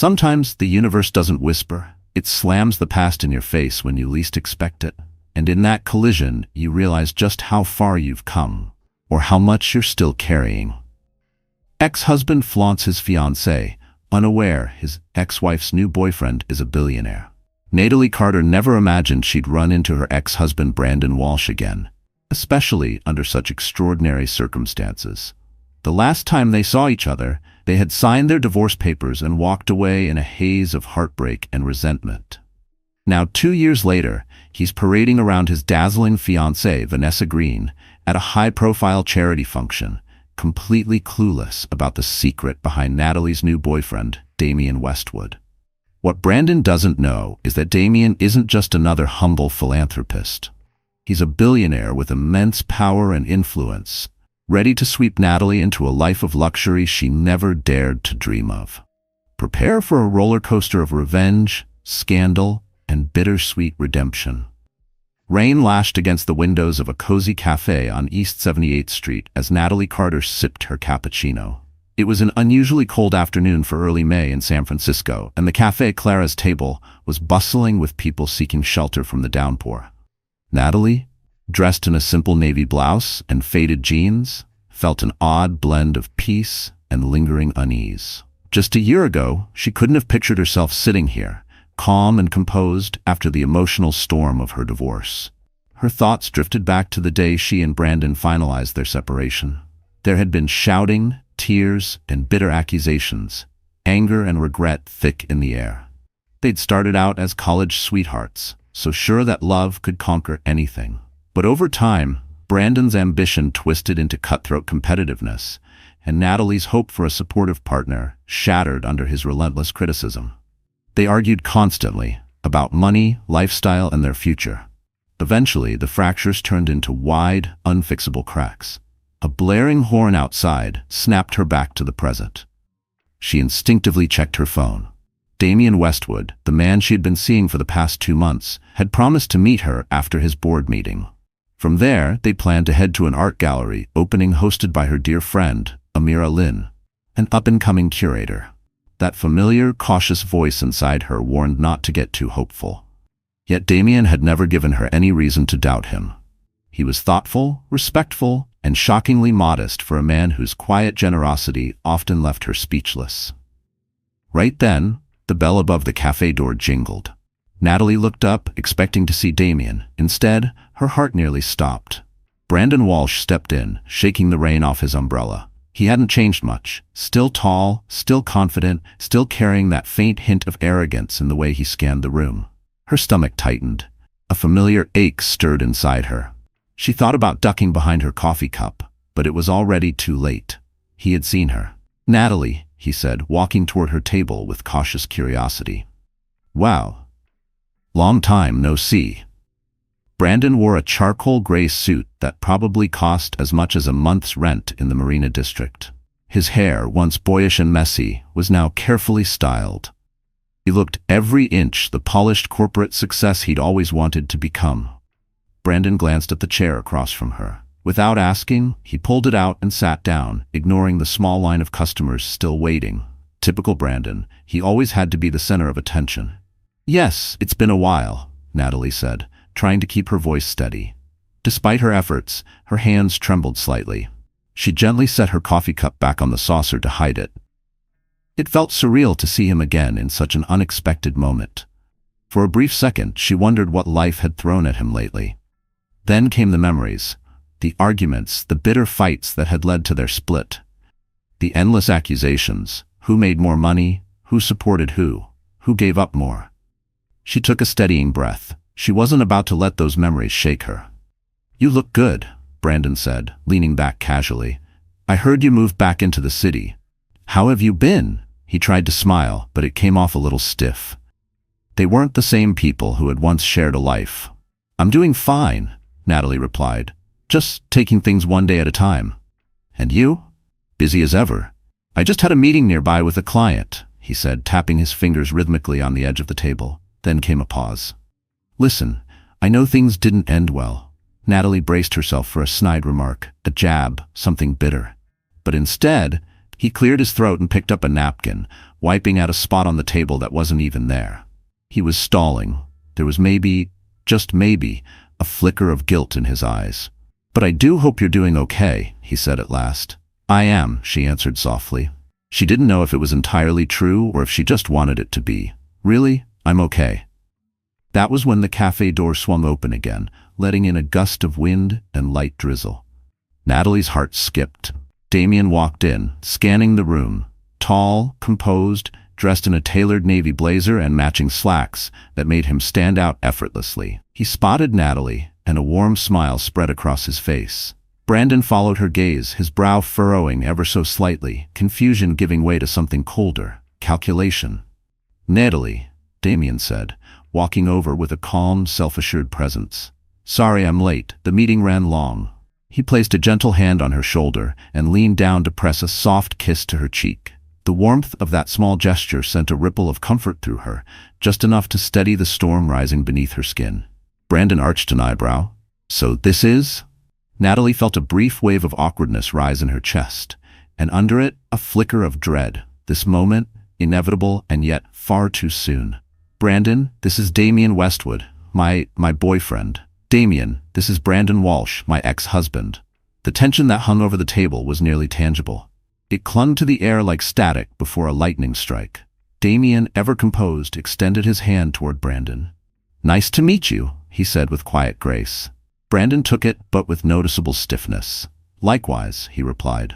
Sometimes the universe doesn't whisper, it slams the past in your face when you least expect it. And in that collision, you realize just how far you've come, or how much you're still carrying. Ex-husband flaunts his fiancée, unaware his ex-wife's new boyfriend is a billionaire. Natalie Carter never imagined she'd run into her ex-husband Brandon Walsh again, especially under such extraordinary circumstances. The last time they saw each other, they had signed their divorce papers and walked away in a haze of heartbreak and resentment. Now, 2 years later, he's parading around his dazzling fiancée, Vanessa Green, at a high-profile charity function, completely clueless about the secret behind Natalie's new boyfriend, Damian Westwood. What Brandon doesn't know is that Damian isn't just another humble philanthropist. He's a billionaire with immense power and influence, ready to sweep Natalie into a life of luxury she never dared to dream of. Prepare for a roller coaster of revenge, scandal, and bittersweet redemption. Rain lashed against the windows of a cozy cafe on East 78th Street as Natalie Carter sipped her cappuccino. It was an unusually cold afternoon for early May in San Francisco, and the Café Clara's table was bustling with people seeking shelter from the downpour. Natalie, dressed in a simple navy blouse and faded jeans, felt an odd blend of peace and lingering unease. Just a year ago, she couldn't have pictured herself sitting here, calm and composed after the emotional storm of her divorce. Her thoughts drifted back to the day she and Brandon finalized their separation. There had been shouting, tears, and bitter accusations, anger and regret thick in the air. They'd started out as college sweethearts, so sure that love could conquer anything. But over time, Brandon's ambition twisted into cutthroat competitiveness, and Natalie's hope for a supportive partner shattered under his relentless criticism. They argued constantly about money, lifestyle, and their future. Eventually, the fractures turned into wide, unfixable cracks. A blaring horn outside snapped her back to the present. She instinctively checked her phone. Damian Westwood, the man she had been seeing for the past 2 months, had promised to meet her after his board meeting. From there, they planned to head to an art gallery opening hosted by her dear friend, Amira Lynn, an up-and-coming curator. That familiar, cautious voice inside her warned not to get too hopeful. Yet Damian had never given her any reason to doubt him. He was thoughtful, respectful, and shockingly modest for a man whose quiet generosity often left her speechless. Right then, the bell above the cafe door jingled. Natalie looked up, expecting to see Damian. Instead, her heart nearly stopped. Brandon Walsh stepped in, shaking the rain off his umbrella. He hadn't changed much. Still tall, still confident, still carrying that faint hint of arrogance in the way he scanned the room. Her stomach tightened. A familiar ache stirred inside her. She thought about ducking behind her coffee cup, but it was already too late. He had seen her. "Natalie," he said, walking toward her table with cautious curiosity. "Wow. Long time no see." Brandon wore a charcoal gray suit that probably cost as much as a month's rent in the Marina District. His hair, once boyish and messy, was now carefully styled. He looked every inch the polished corporate success he'd always wanted to become. Brandon glanced at the chair across from her. Without asking, he pulled it out and sat down, ignoring the small line of customers still waiting. Typical Brandon, he always had to be the center of attention. "Yes, it's been a while," Natalie said, trying to keep her voice steady. Despite her efforts, her hands trembled slightly. She gently set her coffee cup back on the saucer to hide it. It felt surreal to see him again in such an unexpected moment. For a brief second, she wondered what life had thrown at him lately. Then came the memories, the arguments, the bitter fights that had led to their split. The endless accusations, who made more money, who supported who gave up more. She took a steadying breath. She wasn't about to let those memories shake her. "You look good," Brandon said, leaning back casually. "I heard you moved back into the city. How have you been?" He tried to smile, but it came off a little stiff. They weren't the same people who had once shared a life. "I'm doing fine," Natalie replied. "Just taking things one day at a time." "And you?" "Busy as ever. I just had a meeting nearby with a client," he said, tapping his fingers rhythmically on the edge of the table. Then came a pause. "Listen, I know things didn't end well." Natalie braced herself for a snide remark, a jab, something bitter. But instead, He cleared his throat and picked up a napkin, wiping at a spot on the table that wasn't even there. He was stalling. There was maybe, just maybe, a flicker of guilt in his eyes. "But I do hope you're doing okay," he said at last. "I am," she answered softly. She didn't know if it was entirely true or if she just wanted it to be. "Really, I'm okay." That was when the cafe door swung open again, letting in a gust of wind and light drizzle. Natalie's heart skipped. Damien walked in, scanning the room. Tall, composed, dressed in a tailored navy blazer and matching slacks that made him stand out effortlessly. He spotted Natalie, and a warm smile spread across his face. Brandon followed her gaze, his brow furrowing ever so slightly, confusion giving way to something colder, calculation. "Natalie," Damien said, walking over with a calm, self-assured presence. "Sorry I'm late. The meeting ran long." He placed a gentle hand on her shoulder and leaned down to press a soft kiss to her cheek. The warmth of that small gesture sent a ripple of comfort through her, just enough to steady the storm rising beneath her skin. Brandon arched an eyebrow. "So this is?" Natalie felt a brief wave of awkwardness rise in her chest, and under it, a flicker of dread. This moment, inevitable and yet far too soon. "Brandon, this is Damien Westwood, my boyfriend. Damien, this is Brandon Walsh, my ex-husband." The tension that hung over the table was nearly tangible. It clung to the air like static before a lightning strike. Damien, ever composed, extended his hand toward Brandon. "Nice to meet you," he said with quiet grace. Brandon took it, but with noticeable stiffness. "Likewise," he replied.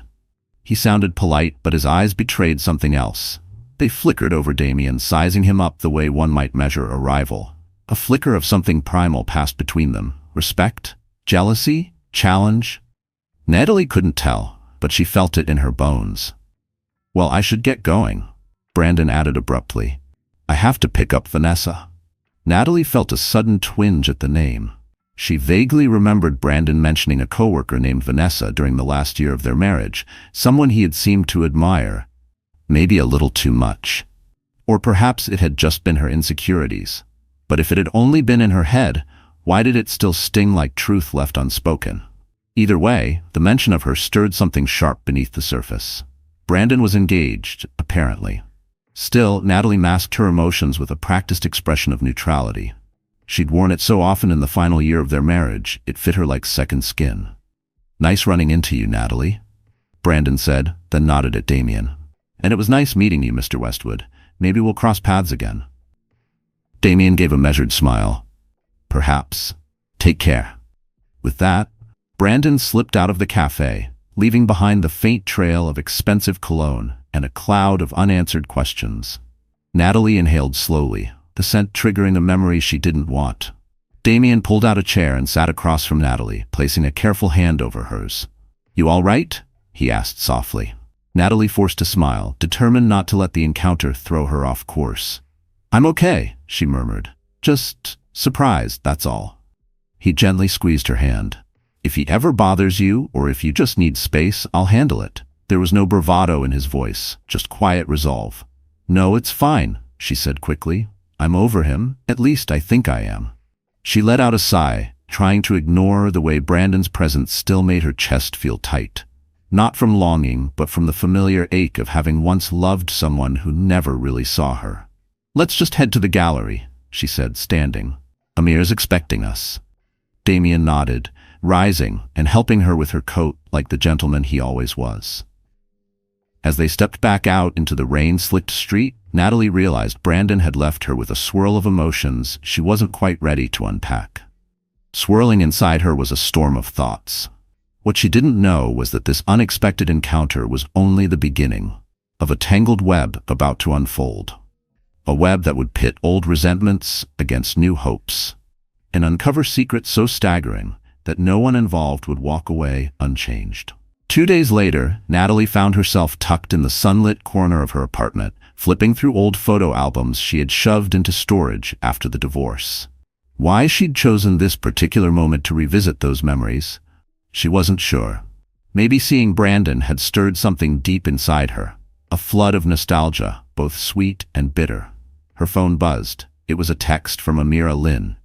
He sounded polite, but his eyes betrayed something else. They flickered over Damien, sizing him up the way one might measure a rival. A flicker of something primal passed between them. Respect? Jealousy? Challenge? Natalie couldn't tell, but she felt it in her bones. "Well, I should get going," Brandon added abruptly. "I have to pick up Vanessa." Natalie felt a sudden twinge at the name. She vaguely remembered Brandon mentioning a coworker named Vanessa during the last year of their marriage, someone he had seemed to admire. Maybe a little too much. Or perhaps it had just been her insecurities. But if it had only been in her head, why did it still sting like truth left unspoken? Either way, the mention of her stirred something sharp beneath the surface. Brandon was engaged, apparently. Still, Natalie masked her emotions with a practiced expression of neutrality. She'd worn it so often in the final year of their marriage, it fit her like second skin. "Nice running into you, Natalie," Brandon said, then nodded at Damien. "And it was nice meeting you, Mr. Westwood. Maybe we'll cross paths again." Damien gave a measured smile. "Perhaps. Take care." With that, Brandon slipped out of the cafe, leaving behind the faint trail of expensive cologne and a cloud of unanswered questions. Natalie inhaled slowly, the scent triggering a memory she didn't want. Damien pulled out a chair and sat across from Natalie, placing a careful hand over hers. "You all right?" he asked softly. Natalie forced a smile, determined not to let the encounter throw her off course. "I'm okay," she murmured. "Just surprised, that's all." He gently squeezed her hand. "If he ever bothers you, or if you just need space, I'll handle it." There was no bravado in his voice, just quiet resolve. "No, it's fine," she said quickly. "I'm over him, at least I think I am." She let out a sigh, trying to ignore the way Brandon's presence still made her chest feel tight. Not from longing, but from the familiar ache of having once loved someone who never really saw her. "Let's just head to the gallery," she said, standing. "Amir's expecting us." Damien nodded, rising and helping her with her coat like the gentleman he always was. As they stepped back out into the rain-slicked street, Natalie realized Brandon had left her with a swirl of emotions she wasn't quite ready to unpack. Swirling inside her was a storm of thoughts. What she didn't know was that this unexpected encounter was only the beginning of a tangled web about to unfold. A web that would pit old resentments against new hopes, and uncover secrets so staggering that no one involved would walk away unchanged. 2 days later, Natalie found herself tucked in the sunlit corner of her apartment, flipping through old photo albums she had shoved into storage after the divorce. Why she'd chosen this particular moment to revisit those memories, she wasn't sure. Maybe seeing Brandon had stirred something deep inside her, a flood of nostalgia, both sweet and bitter. Her phone buzzed. It was a text from Amira Lynn.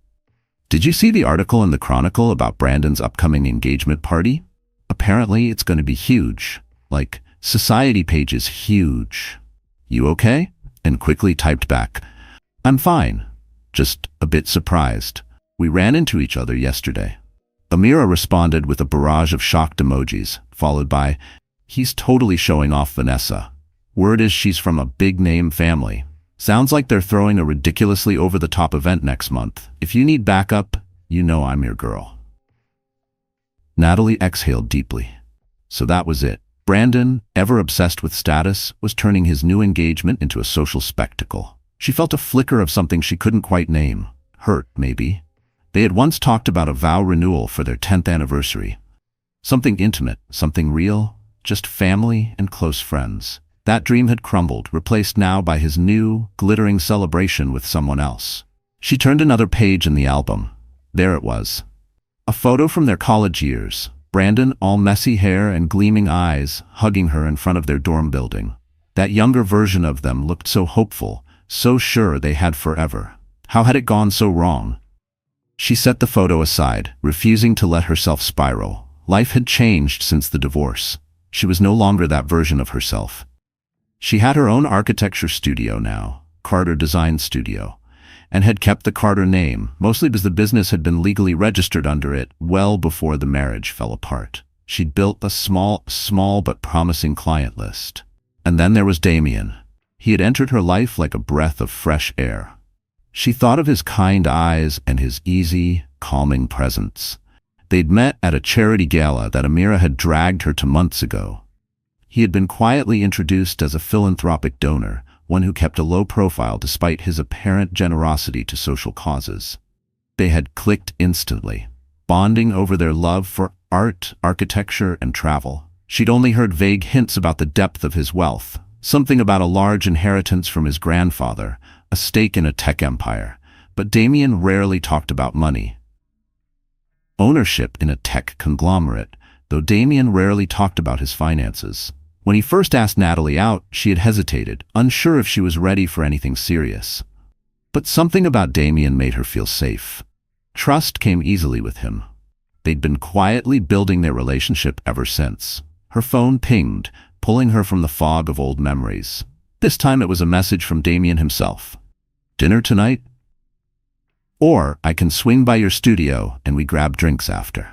"Did you see the article in the Chronicle about Brandon's upcoming engagement party? Apparently it's going to be huge, like Society page is huge. You okay? And quickly typed back, I'm fine. Just a bit surprised. We ran into each other yesterday. Amira responded with a barrage of shocked emojis, followed by, he's totally showing off Vanessa. Word is she's from a big-name family. Sounds like they're throwing a ridiculously over-the-top event next month. If you need backup, you know I'm your girl. Natalie exhaled deeply. So that was it. Brandon, ever obsessed with status, was turning his new engagement into a social spectacle. She felt a flicker of something she couldn't quite name. Hurt, maybe. They had once talked about a vow renewal for their 10th anniversary. Something intimate, something real, just family and close friends. That dream had crumbled, replaced now by his new, glittering celebration with someone else. She turned another page in the album. There it was. A photo from their college years. Brandon, all messy hair and gleaming eyes, hugging her in front of their dorm building. That younger version of them looked so hopeful, so sure they had forever. How had it gone so wrong? She set the photo aside, refusing to let herself spiral. Life had changed since the divorce. She was no longer that version of herself. She had her own architecture studio now, Carter Design Studio, and had kept the Carter name, mostly because the business had been legally registered under it well before the marriage fell apart. She'd built a small but promising client list. And then there was Damien. He had entered her life like a breath of fresh air. She thought of his kind eyes and his easy, calming presence. They'd met at a charity gala that Amira had dragged her to months ago. He had been quietly introduced as a philanthropic donor, one who kept a low profile despite his apparent generosity to social causes. They had clicked instantly, bonding over their love for art, architecture, and travel. She'd only heard vague hints about the depth of his wealth, something about a large inheritance from his grandfather, a stake in a tech empire, but Damien rarely talked about money. Ownership in a tech conglomerate, though Damien rarely talked about his finances. When he first asked Natalie out, she had hesitated, unsure if she was ready for anything serious. But something about Damien made her feel safe. Trust came easily with him. They'd been quietly building their relationship ever since. Her phone pinged, pulling her from the fog of old memories. This time it was a message from Damien himself. Dinner tonight? Or I can swing by your studio and we grab drinks after.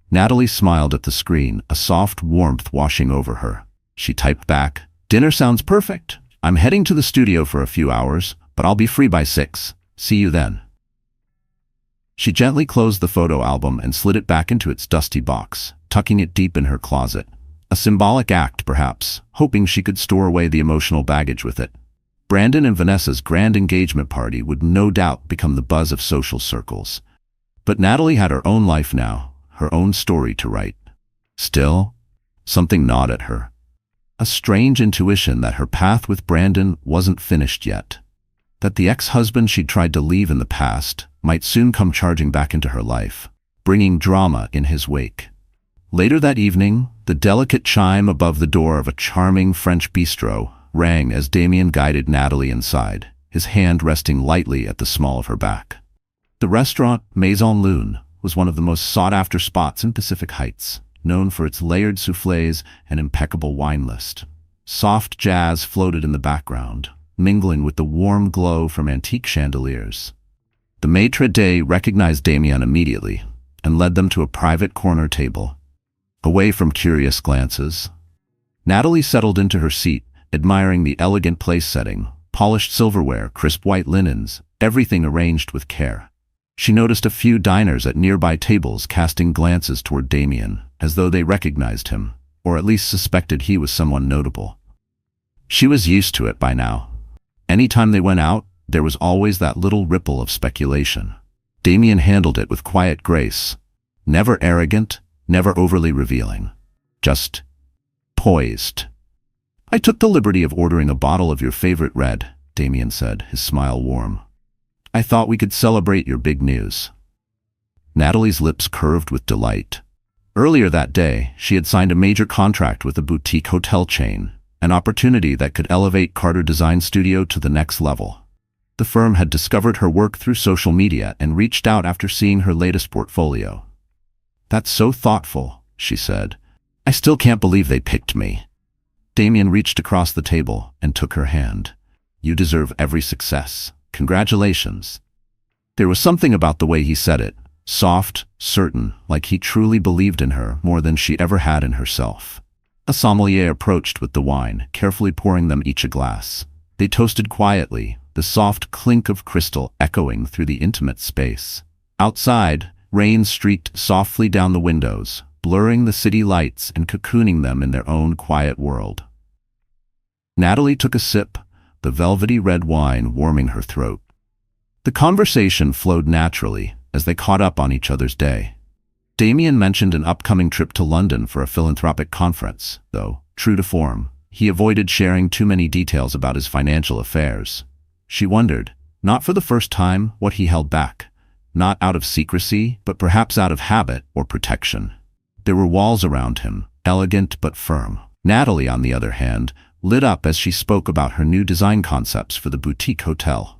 Natalie smiled at the screen, a soft warmth washing over her. She typed back, dinner sounds perfect. I'm heading to the studio for a few hours, but I'll be free by 6. See you then. She gently closed the photo album and slid it back into its dusty box, tucking it deep in her closet. A symbolic act, perhaps, hoping she could store away the emotional baggage with it. Brandon and Vanessa's grand engagement party would no doubt become the buzz of social circles. But Natalie had her own life now, her own story to write. Still, something gnawed at her. A strange intuition that her path with Brandon wasn't finished yet. That the ex-husband she'd tried to leave in the past might soon come charging back into her life, bringing drama in his wake. Later that evening, the delicate chime above the door of a charming French bistro rang as Damien guided Natalie inside, his hand resting lightly at the small of her back. The restaurant, Maison Lune, was one of the most sought-after spots in Pacific Heights, known for its layered soufflés and impeccable wine list. Soft jazz floated in the background, mingling with the warm glow from antique chandeliers. The maitre d' recognized Damien immediately and led them to a private corner table, away from curious glances. Natalie settled into her seat, admiring the elegant place setting, polished silverware, crisp white linens, everything arranged with care. She noticed a few diners at nearby tables casting glances toward Damien, as though they recognized him, or at least suspected he was someone notable. She was used to it by now. Anytime they went out, there was always that little ripple of speculation. Damien handled it with quiet grace, never arrogant, never overly revealing, just poised. I took the liberty of ordering a bottle of your favorite red, Damien said, his smile warm. I thought we could celebrate your big news. Natalie's lips curved with delight. Earlier that day, she had signed a major contract with a boutique hotel chain, an opportunity that could elevate Carter Design Studio to the next level. The firm had discovered her work through social media and reached out after seeing her latest portfolio. That's so thoughtful, she said. I still can't believe they picked me. Damien reached across the table and took her hand. "You deserve every success. Congratulations." There was something about the way he said it, soft, certain, like he truly believed in her more than she ever had in herself. A sommelier approached with the wine, carefully pouring them each a glass. They toasted quietly, the soft clink of crystal echoing through the intimate space. Outside, rain streaked softly down the windows, blurring the city lights and cocooning them in their own quiet world. Natalie took a sip, the velvety red wine warming her throat. The conversation flowed naturally as they caught up on each other's day. Damien mentioned an upcoming trip to London for a philanthropic conference, though, true to form, he avoided sharing too many details about his financial affairs. She wondered, not for the first time, what he held back. Not out of secrecy, but perhaps out of habit or protection. There were walls around him, elegant but firm. Natalie, on the other hand, lit up as she spoke about her new design concepts for the boutique hotel.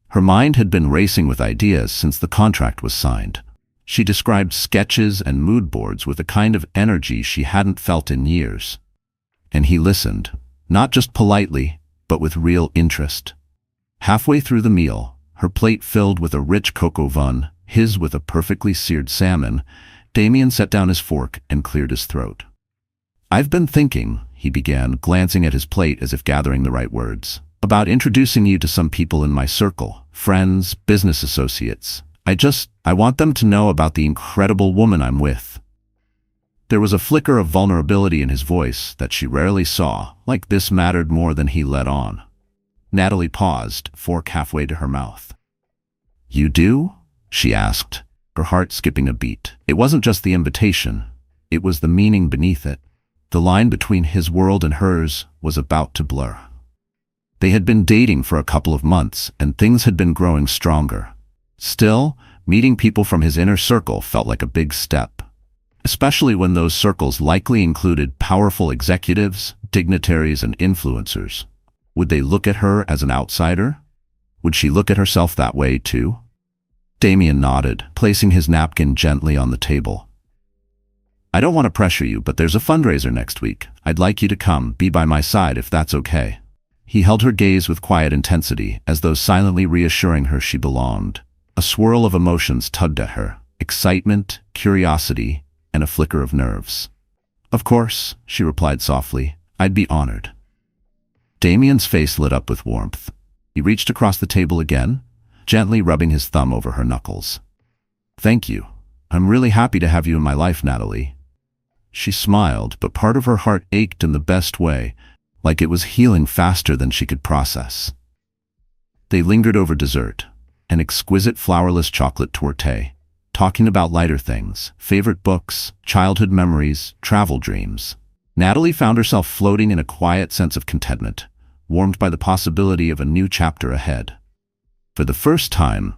Her mind had been racing with ideas since the contract was signed. She described sketches and mood boards with a kind of energy she hadn't felt in years. And he listened, not just politely, but with real interest. Halfway through the meal, her plate filled with a rich coq au vin, his with a perfectly seared salmon, Damien set down his fork and cleared his throat. "I've been thinking," he began, glancing at his plate as if gathering the right words, "about introducing you to some people in my circle, friends, business associates. I want them to know about the incredible woman I'm with." There was a flicker of vulnerability in his voice that she rarely saw, like this mattered more than he let on. Natalie paused, fork halfway to her mouth. "You do?" she asked, her heart skipping a beat. It wasn't just the invitation, it was the meaning beneath it. The line between his world and hers was about to blur. They had been dating for a couple of months, and things had been growing stronger. Still, meeting people from his inner circle felt like a big step, especially when those circles likely included powerful executives, dignitaries, and influencers. Would they look at her as an outsider? Would she look at herself that way too? Damien nodded, placing his napkin gently on the table. "I don't want to pressure you, but there's a fundraiser next week. I'd like you to come, be by my side if that's okay." He held her gaze with quiet intensity, as though silently reassuring her she belonged. A swirl of emotions tugged at her, excitement, curiosity, and a flicker of nerves. "Of course," she replied softly, "I'd be honored." Damien's face lit up with warmth. He reached across the table again, gently rubbing his thumb over her knuckles. "Thank you. I'm really happy to have you in my life, Natalie." She smiled, but part of her heart ached in the best way, like it was healing faster than she could process. They lingered over dessert, an exquisite flourless chocolate torte, talking about lighter things, favorite books, childhood memories, travel dreams. Natalie found herself floating in a quiet sense of contentment, warmed by the possibility of a new chapter ahead. For the first time,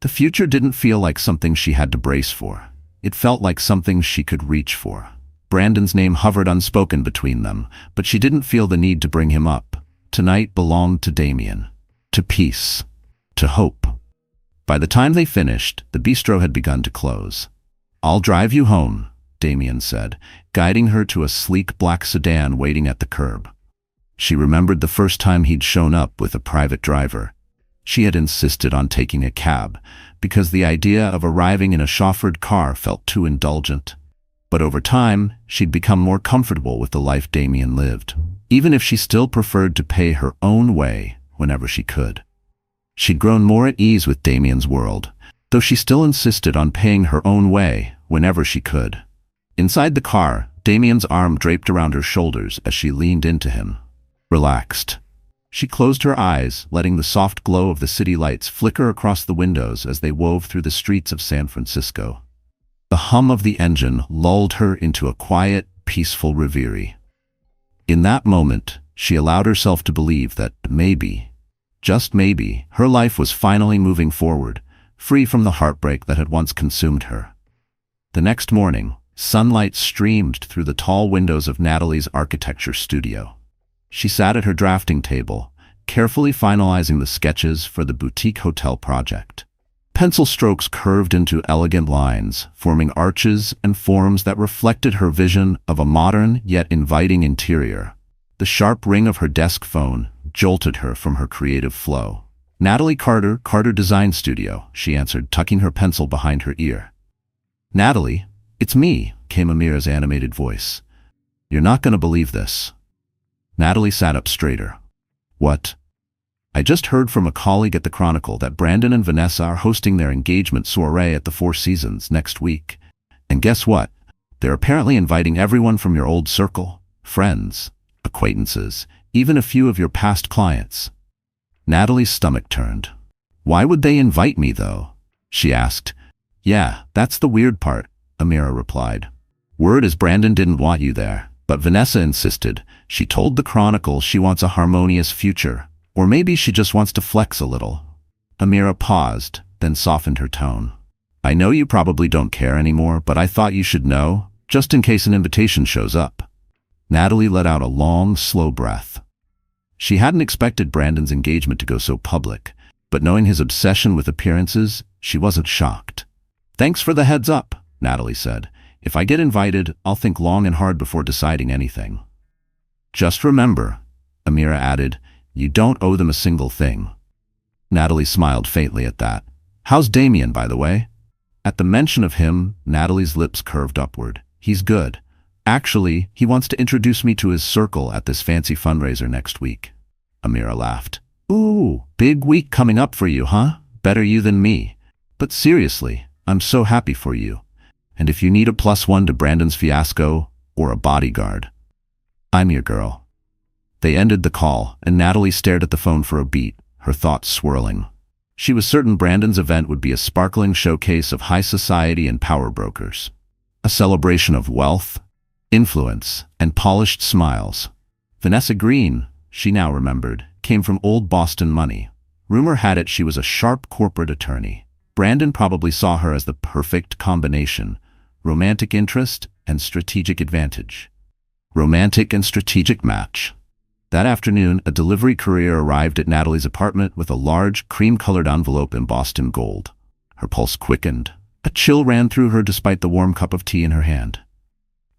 the future didn't feel like something she had to brace for. It felt like something she could reach for. Brandon's name hovered unspoken between them, but she didn't feel the need to bring him up. Tonight belonged to Damien, to peace, to hope. By the time they finished, the bistro had begun to close. "I'll drive you home," Damien said, guiding her to a sleek black sedan waiting at the curb. She remembered the first time he'd shown up with a private driver. She had insisted on taking a cab, because the idea of arriving in a chauffeured car felt too indulgent. But over time, she'd become more comfortable with the life Damien lived, even if she still preferred to pay her own way whenever she could. She'd grown more at ease with Damien's world, though she still insisted on paying her own way whenever she could. Inside the car, Damien's arm draped around her shoulders as she leaned into him. Relaxed. She closed her eyes, letting the soft glow of the city lights flicker across the windows as they wove through the streets of San Francisco. The hum of the engine lulled her into a quiet, peaceful reverie. In that moment, she allowed herself to believe that maybe, just maybe, her life was finally moving forward, free from the heartbreak that had once consumed her. The next morning, sunlight streamed through the tall windows of Natalie's architecture studio. She sat at her drafting table, carefully finalizing the sketches for the boutique hotel project. Pencil strokes curved into elegant lines, forming arches and forms that reflected her vision of a modern yet inviting interior. The sharp ring of her desk phone jolted her from her creative flow. "Natalie Carter, Carter Design Studio," she answered, tucking her pencil behind her ear. "Natalie, it's me," came Amira's animated voice. "You're not going to believe this." Natalie sat up straighter. "What?" "I just heard from a colleague at the Chronicle that Brandon and Vanessa are hosting their engagement soiree at the Four Seasons next week. And guess what? They're apparently inviting everyone from your old circle, friends, acquaintances, even a few of your past clients." Natalie's stomach turned. "Why would they invite me, though?" she asked. "Yeah, that's the weird part," Amira replied. "Word is Brandon didn't want you there, but Vanessa insisted. She told the Chronicle she wants a harmonious future, or maybe she just wants to flex a little." Amira paused, then softened her tone. "I know you probably don't care anymore, but I thought you should know, just in case an invitation shows up." Natalie let out a long, slow breath. She hadn't expected Brandon's engagement to go so public, but knowing his obsession with appearances, she wasn't shocked. "Thanks for the heads up," Natalie said. "If I get invited, I'll think long and hard before deciding anything." "Just remember," Amira added, "you don't owe them a single thing." Natalie smiled faintly at that. "How's Damien, by the way?" At the mention of him, Natalie's lips curved upward. "He's good. Actually, he wants to introduce me to his circle at this fancy fundraiser next week." Amira laughed. "Ooh, big week coming up for you, huh? Better you than me. But seriously, I'm so happy for you. And if you need a +1 to Brandon's fiasco, or a bodyguard, I'm your girl." They ended the call, and Natalie stared at the phone for a beat, her thoughts swirling. She was certain Brandon's event would be a sparkling showcase of high society and power brokers. A celebration of wealth, influence, and polished smiles. Vanessa Green, she now remembered, came from old Boston money. Rumor had it she was a sharp corporate attorney. Brandon probably saw her as the perfect combination: romantic interest and strategic advantage. Romantic and strategic match. That afternoon, a delivery courier arrived at Natalie's apartment with a large, cream-colored envelope embossed in gold. Her pulse quickened. A chill ran through her despite the warm cup of tea in her hand.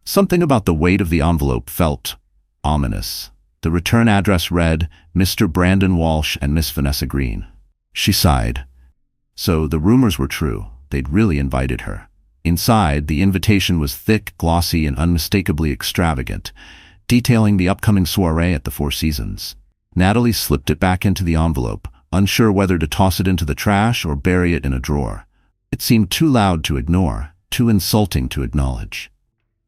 Something about the weight of the envelope felt ominous. The return address read, "Mr. Brandon Walsh and Miss Vanessa Green." She sighed. So the rumors were true. They'd really invited her. Inside, the invitation was thick, glossy, and unmistakably extravagant, detailing the upcoming soiree at the Four Seasons. Natalie slipped it back into the envelope, unsure whether to toss it into the trash or bury it in a drawer. It seemed too loud to ignore, too insulting to acknowledge.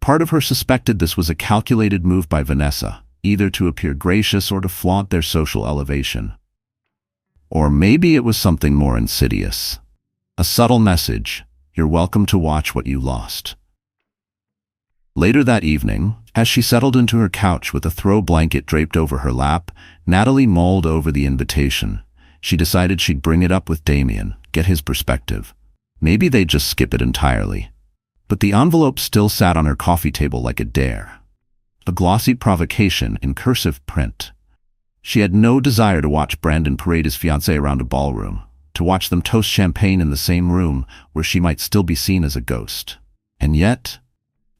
Part of her suspected this was a calculated move by Vanessa, either to appear gracious or to flaunt their social elevation. Or maybe it was something more insidious. A subtle message: "You're welcome to watch what you lost." Later that evening, as she settled into her couch with a throw blanket draped over her lap, Natalie mulled over the invitation. She decided she'd bring it up with Damien, get his perspective. Maybe they'd just skip it entirely. But the envelope still sat on her coffee table like a dare. A glossy provocation in cursive print. She had no desire to watch Brandon parade his fiancée around a ballroom, to watch them toast champagne in the same room where she might still be seen as a ghost. And yet,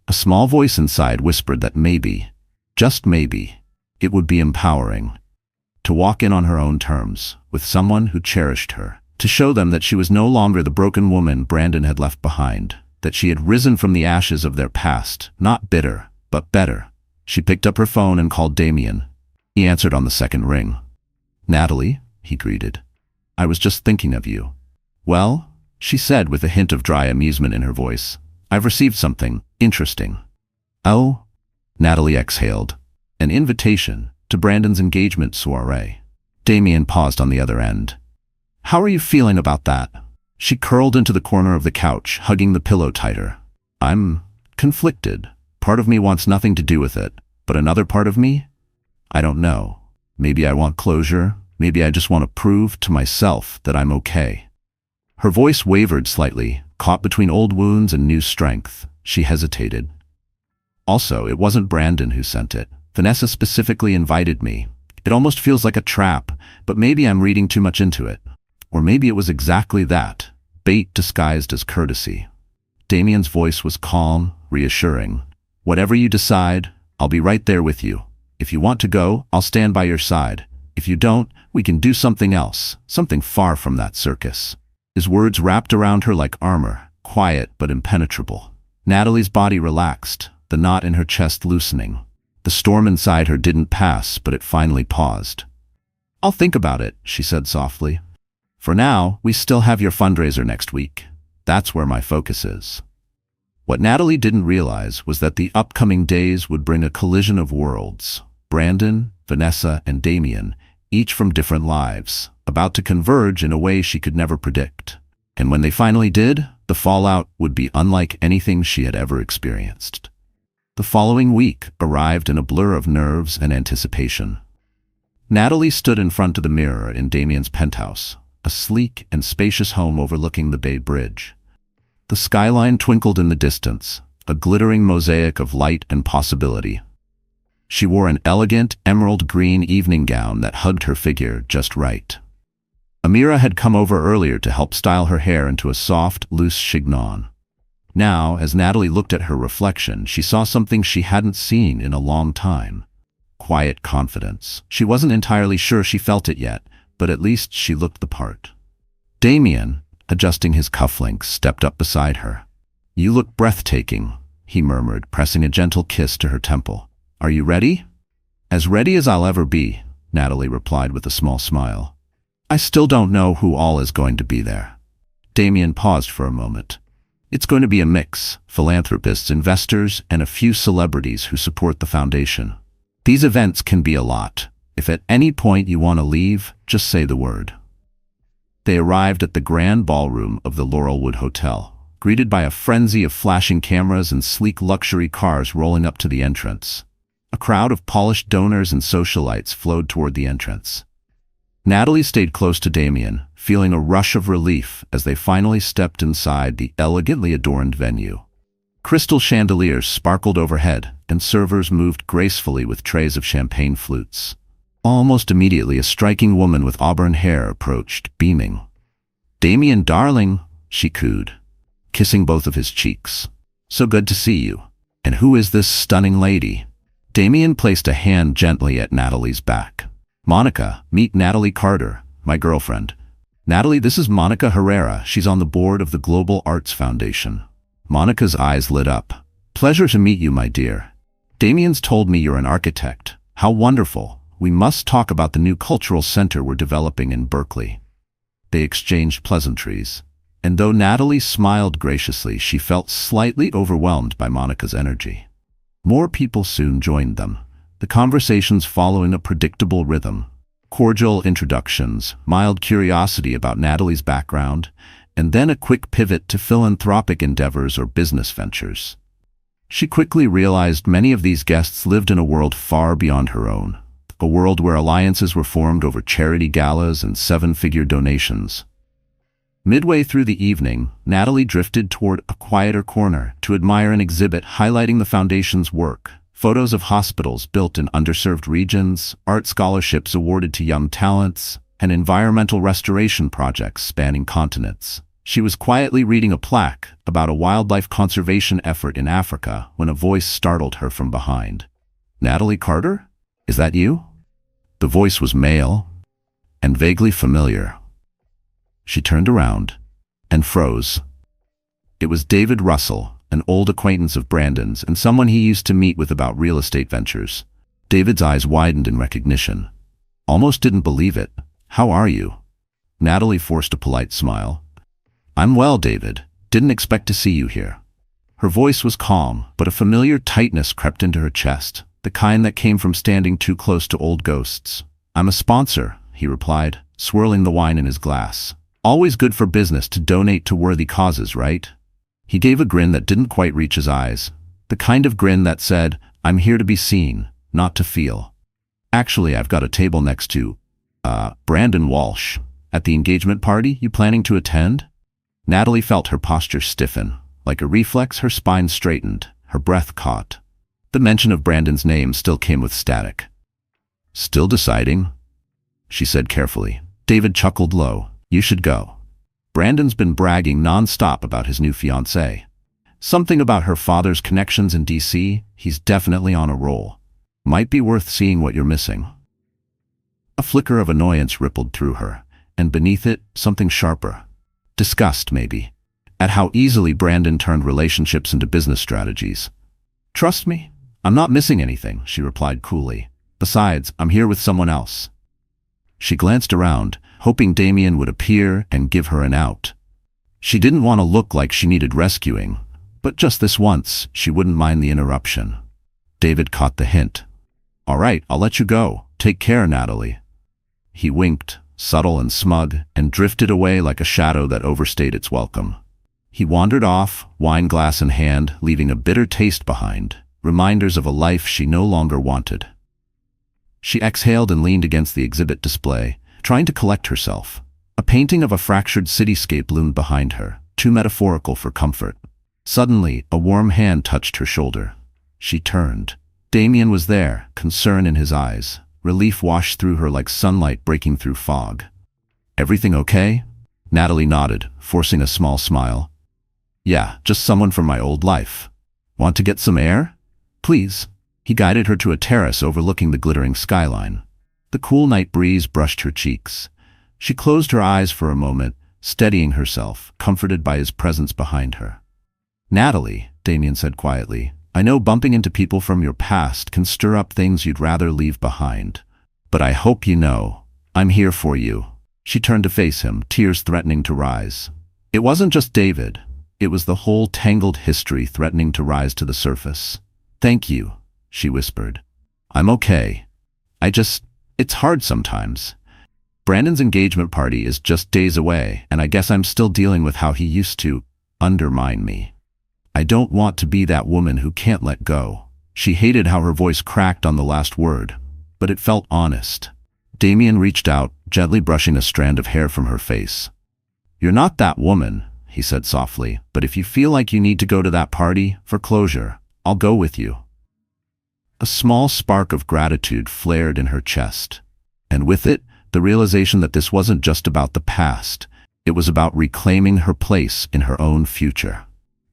a small voice inside whispered that maybe, just maybe, it would be empowering. To walk in on her own terms, with someone who cherished her. To show them that she was no longer the broken woman Brandon had left behind. That she had risen from the ashes of their past, not bitter, but better. She picked up her phone and called Damien. He answered on the second ring. "Natalie," he greeted. "I was just thinking of you." "Well," she said with a hint of dry amusement in her voice, "I've received something interesting." "Oh?" Natalie exhaled. "An invitation to Brandon's engagement soiree." Damien paused on the other end. "How are you feeling about that?" She curled into the corner of the couch, hugging the pillow tighter. "I'm conflicted. Part of me wants nothing to do with it, but another part of me? I don't know. Maybe I want closure. Maybe I just want to prove to myself that I'm okay." Her voice wavered slightly, caught between old wounds and new strength. She hesitated. "Also, it wasn't Brandon who sent it. Vanessa specifically invited me. It almost feels like a trap, but maybe I'm reading too much into it. Or maybe it was exactly that, bait disguised as courtesy." Damien's voice was calm, reassuring. "Whatever you decide, I'll be right there with you. If you want to go, I'll stand by your side. If you don't, we can do something else, something far from that circus." His words wrapped around her like armor, quiet but impenetrable. Natalie's body relaxed, the knot in her chest loosening. The storm inside her didn't pass, but it finally paused. "I'll think about it," she said softly. "For now, we still have your fundraiser next week. That's where my focus is." What Natalie didn't realize was that the upcoming days would bring a collision of worlds. Brandon, Vanessa, and Damien, each from different lives, about to converge in a way she could never predict. And when they finally did, the fallout would be unlike anything she had ever experienced. The following week arrived in a blur of nerves and anticipation. Natalie stood in front of the mirror in Damien's penthouse, a sleek and spacious home overlooking the Bay Bridge. The skyline twinkled in the distance, a glittering mosaic of light and possibility. She wore an elegant, emerald green evening gown that hugged her figure just right. Amira had come over earlier to help style her hair into a soft, loose chignon. Now, as Natalie looked at her reflection, she saw something she hadn't seen in a long time. Quiet confidence. She wasn't entirely sure she felt it yet, but at least she looked the part. Damien, adjusting his cufflinks, stepped up beside her. "You look breathtaking," he murmured, pressing a gentle kiss to her temple. "Are you ready?" "As ready as I'll ever be," Natalie replied with a small smile. "I still don't know who all is going to be there." Damien paused for a moment. "It's going to be a mix: philanthropists, investors, and a few celebrities who support the foundation. These events can be a lot. If at any point you want to leave, just say the word." They arrived at the grand ballroom of the Laurelwood Hotel, greeted by a frenzy of flashing cameras and sleek luxury cars rolling up to the entrance. A crowd of polished donors and socialites flowed toward the entrance. Natalie stayed close to Damien, feeling a rush of relief as they finally stepped inside the elegantly adorned venue. Crystal chandeliers sparkled overhead, and servers moved gracefully with trays of champagne flutes. Almost immediately, a striking woman with auburn hair approached, beaming. "Damien, darling," she cooed, kissing both of his cheeks. "So good to see you. And who is this stunning lady?" Damien placed a hand gently at Natalie's back. "Monica, meet Natalie Carter, my girlfriend. Natalie, this is Monica Herrera. She's on the board of the Global Arts Foundation." Monica's eyes lit up. "Pleasure to meet you, my dear. Damien's told me you're an architect. How wonderful. We must talk about the new cultural center we're developing in Berkeley." They exchanged pleasantries, and though Natalie smiled graciously, she felt slightly overwhelmed by Monica's energy. More people soon joined them, the conversations following a predictable rhythm. Cordial introductions, mild curiosity about Natalie's background, and then a quick pivot to philanthropic endeavors or business ventures. She quickly realized many of these guests lived in a world far beyond her own, a world where alliances were formed over charity galas and seven-figure donations. Midway through the evening, Natalie drifted toward a quieter corner to admire an exhibit highlighting the foundation's work. Photos of hospitals built in underserved regions, art scholarships awarded to young talents, and environmental restoration projects spanning continents. She was quietly reading a plaque about a wildlife conservation effort in Africa when a voice startled her from behind. "Natalie Carter? Is that you?" The voice was male and vaguely familiar. She turned around and froze. It was David Russell, an old acquaintance of Brandon's and someone he used to meet with about real estate ventures. David's eyes widened in recognition. "Almost didn't believe it. How are you?" Natalie forced a polite smile. "I'm well, David. Didn't expect to see you here." Her voice was calm, but a familiar tightness crept into her chest, the kind that came from standing too close to old ghosts. "I'm a sponsor," he replied, swirling the wine in his glass. "Always good for business to donate to worthy causes, right?" He gave a grin that didn't quite reach his eyes, the kind of grin that said, "I'm here to be seen, not to feel." "Actually, I've got a table next to, Brandon Walsh. At the engagement party, you planning to attend?" Natalie felt her posture stiffen. Like a reflex, her spine straightened, her breath caught. The mention of Brandon's name still came with static. "Still deciding?" she said carefully. David chuckled low. "You should go. Brandon's been bragging non-stop about his new fiancée. Something about her father's connections in DC. He's definitely on a roll." Might be worth seeing what you're missing. A flicker of annoyance rippled through her, and beneath it, something sharper. Disgust, maybe, at how easily Brandon turned relationships into business strategies. "Trust me, I'm not missing anything," she replied coolly. "Besides, I'm here with someone else." She glanced around, hoping Damien would appear and give her an out. She didn't want to look like she needed rescuing, but just this once, she wouldn't mind the interruption. David caught the hint. "All right, I'll let you go. Take care, Natalie." He winked, subtle and smug, and drifted away like a shadow that overstayed its welcome. He wandered off, wine glass in hand, leaving a bitter taste behind, reminders of a life she no longer wanted. She exhaled and leaned against the exhibit display, trying to collect herself. A painting of a fractured cityscape loomed behind her, too metaphorical for comfort. Suddenly, a warm hand touched her shoulder. She turned. Damien was there, concern in his eyes. Relief washed through her like sunlight breaking through fog. "Everything okay?" Natalie nodded, forcing a small smile. "Yeah, just someone from my old life. Want to get some air? Please." He guided her to a terrace overlooking the glittering skyline. The cool night breeze brushed her cheeks. She closed her eyes for a moment, steadying herself, comforted by his presence behind her. "Natalie," Damien said quietly, "I know bumping into people from your past can stir up things you'd rather leave behind. But I hope you know, I'm here for you." She turned to face him, tears threatening to rise. It wasn't just David. It was the whole tangled history threatening to rise to the surface. "Thank you," she whispered. "I'm okay. It's hard sometimes. Brandon's engagement party is just days away, and I guess I'm still dealing with how he used to undermine me. I don't want to be that woman who can't let go." She hated how her voice cracked on the last word, but it felt honest. Damien reached out, gently brushing a strand of hair from her face. "You're not that woman," he said softly, "but if you feel like you need to go to that party for closure, I'll go with you." A small spark of gratitude flared in her chest, and with it, the realization that this wasn't just about the past, it was about reclaiming her place in her own future.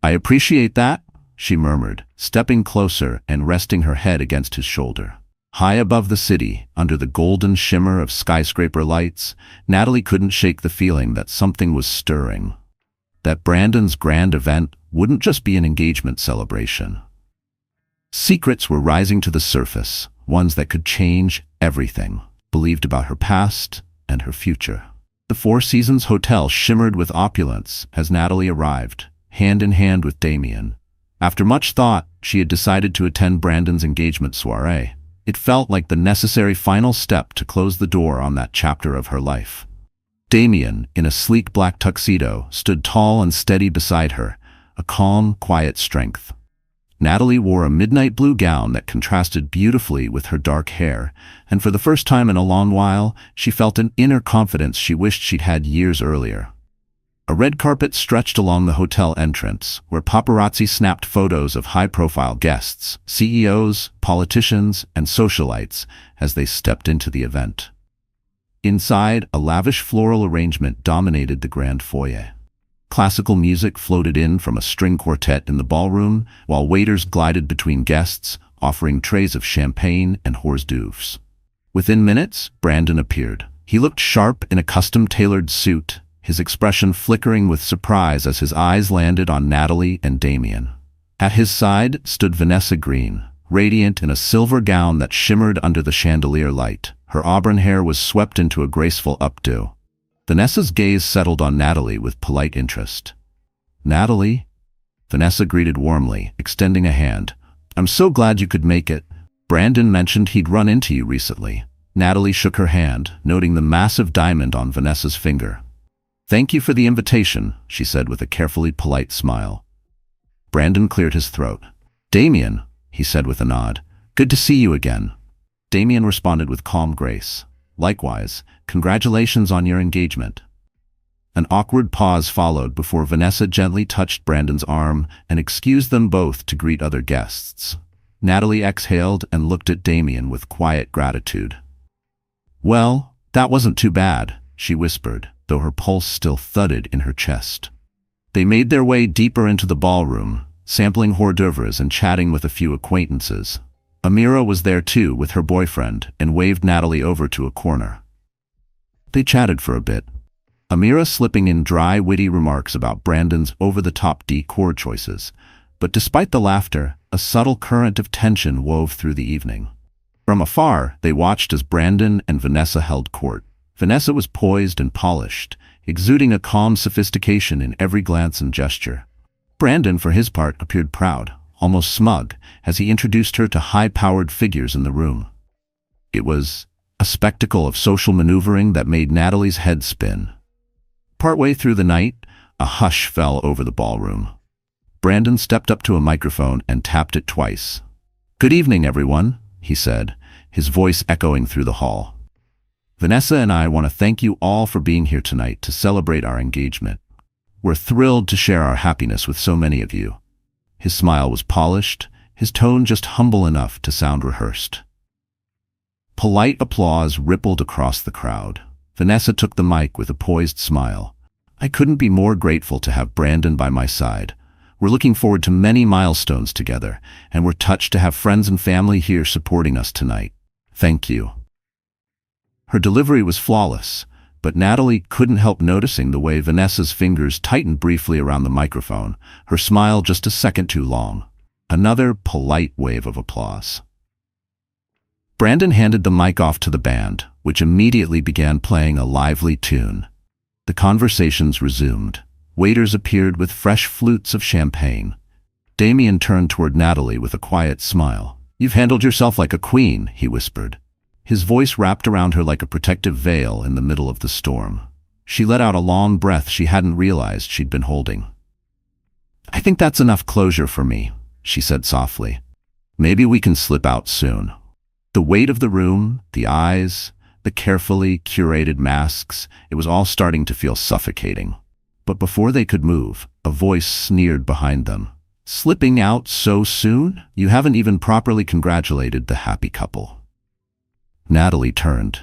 "I appreciate that," she murmured, stepping closer and resting her head against his shoulder. High above the city, under the golden shimmer of skyscraper lights, Natalie couldn't shake the feeling that something was stirring. That Brandon's grand event wouldn't just be an engagement celebration. Secrets were rising to the surface, ones that could change everything, believed about her past and her future. The Four Seasons Hotel shimmered with opulence as Natalie arrived, hand in hand with Damien. After much thought, she had decided to attend Brandon's engagement soiree. It felt like the necessary final step to close the door on that chapter of her life. Damien, in a sleek black tuxedo, stood tall and steady beside her, a calm, quiet strength. Natalie wore a midnight blue gown that contrasted beautifully with her dark hair, and for the first time in a long while, she felt an inner confidence she wished she'd had years earlier. A red carpet stretched along the hotel entrance, where paparazzi snapped photos of high-profile guests, CEOs, politicians, and socialites, as they stepped into the event. Inside, a lavish floral arrangement dominated the grand foyer. Classical music floated in from a string quartet in the ballroom, while waiters glided between guests, offering trays of champagne and hors d'oeuvres. Within minutes, Brandon appeared. He looked sharp in a custom-tailored suit, his expression flickering with surprise as his eyes landed on Natalie and Damien. At his side stood Vanessa Green, radiant in a silver gown that shimmered under the chandelier light. Her auburn hair was swept into a graceful updo. Vanessa's gaze settled on Natalie with polite interest. "Natalie?" Vanessa greeted warmly, extending a hand. "I'm so glad you could make it. Brandon mentioned he'd run into you recently." Natalie shook her hand, noting the massive diamond on Vanessa's finger. "Thank you for the invitation," she said with a carefully polite smile. Brandon cleared his throat. "Damien," he said with a nod. "Good to see you again." Damien responded with calm grace. "Likewise, congratulations on your engagement." An awkward pause followed before Vanessa gently touched Brandon's arm and excused them both to greet other guests. Natalie exhaled and looked at Damien with quiet gratitude. "Well, that wasn't too bad," she whispered, though her pulse still thudded in her chest. They made their way deeper into the ballroom, sampling hors d'oeuvres and chatting with a few acquaintances. Amira was there too with her boyfriend and waved Natalie over to a corner. They chatted for a bit, Amira slipping in dry, witty remarks about Brandon's over-the-top decor choices, but despite the laughter, a subtle current of tension wove through the evening. From afar, they watched as Brandon and Vanessa held court. Vanessa was poised and polished, exuding a calm sophistication in every glance and gesture. Brandon, for his part, appeared proud, almost smug, as he introduced her to high-powered figures in the room. It was a spectacle of social maneuvering that made Natalie's head spin. Partway through the night, a hush fell over the ballroom. Brandon stepped up to a microphone and tapped it twice. "Good evening, everyone," he said, his voice echoing through the hall. "Vanessa and I want to thank you all for being here tonight to celebrate our engagement. We're thrilled to share our happiness with so many of you." His smile was polished, his tone just humble enough to sound rehearsed. Polite applause rippled across the crowd. Vanessa took the mic with a poised smile. "I couldn't be more grateful to have Brandon by my side. We're looking forward to many milestones together, and we're touched to have friends and family here supporting us tonight. Thank you." Her delivery was flawless, but Natalie couldn't help noticing the way Vanessa's fingers tightened briefly around the microphone, her smile just a second too long. Another polite wave of applause. Brandon handed the mic off to the band, which immediately began playing a lively tune. The conversations resumed. Waiters appeared with fresh flutes of champagne. Damien turned toward Natalie with a quiet smile. "You've handled yourself like a queen," he whispered. His voice wrapped around her like a protective veil in the middle of the storm. She let out a long breath she hadn't realized she'd been holding. "I think that's enough closure for me," she said softly. "Maybe we can slip out soon." The weight of the room, the eyes, the carefully curated masks, it was all starting to feel suffocating. But before they could move, a voice sneered behind them. "Slipping out so soon? You haven't even properly congratulated the happy couple." Natalie turned.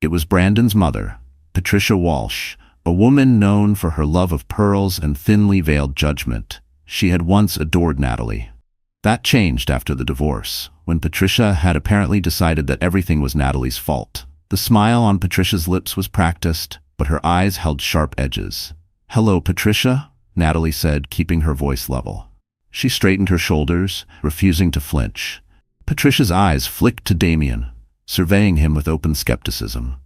It was Brandon's mother, Patricia Walsh, a woman known for her love of pearls and thinly veiled judgment. She had once adored Natalie. That changed after the divorce, when Patricia had apparently decided that everything was Natalie's fault. The smile on Patricia's lips was practiced, but her eyes held sharp edges. "Hello, Patricia," Natalie said, keeping her voice level. She straightened her shoulders, refusing to flinch. Patricia's eyes flicked to Damien, surveying him with open skepticism.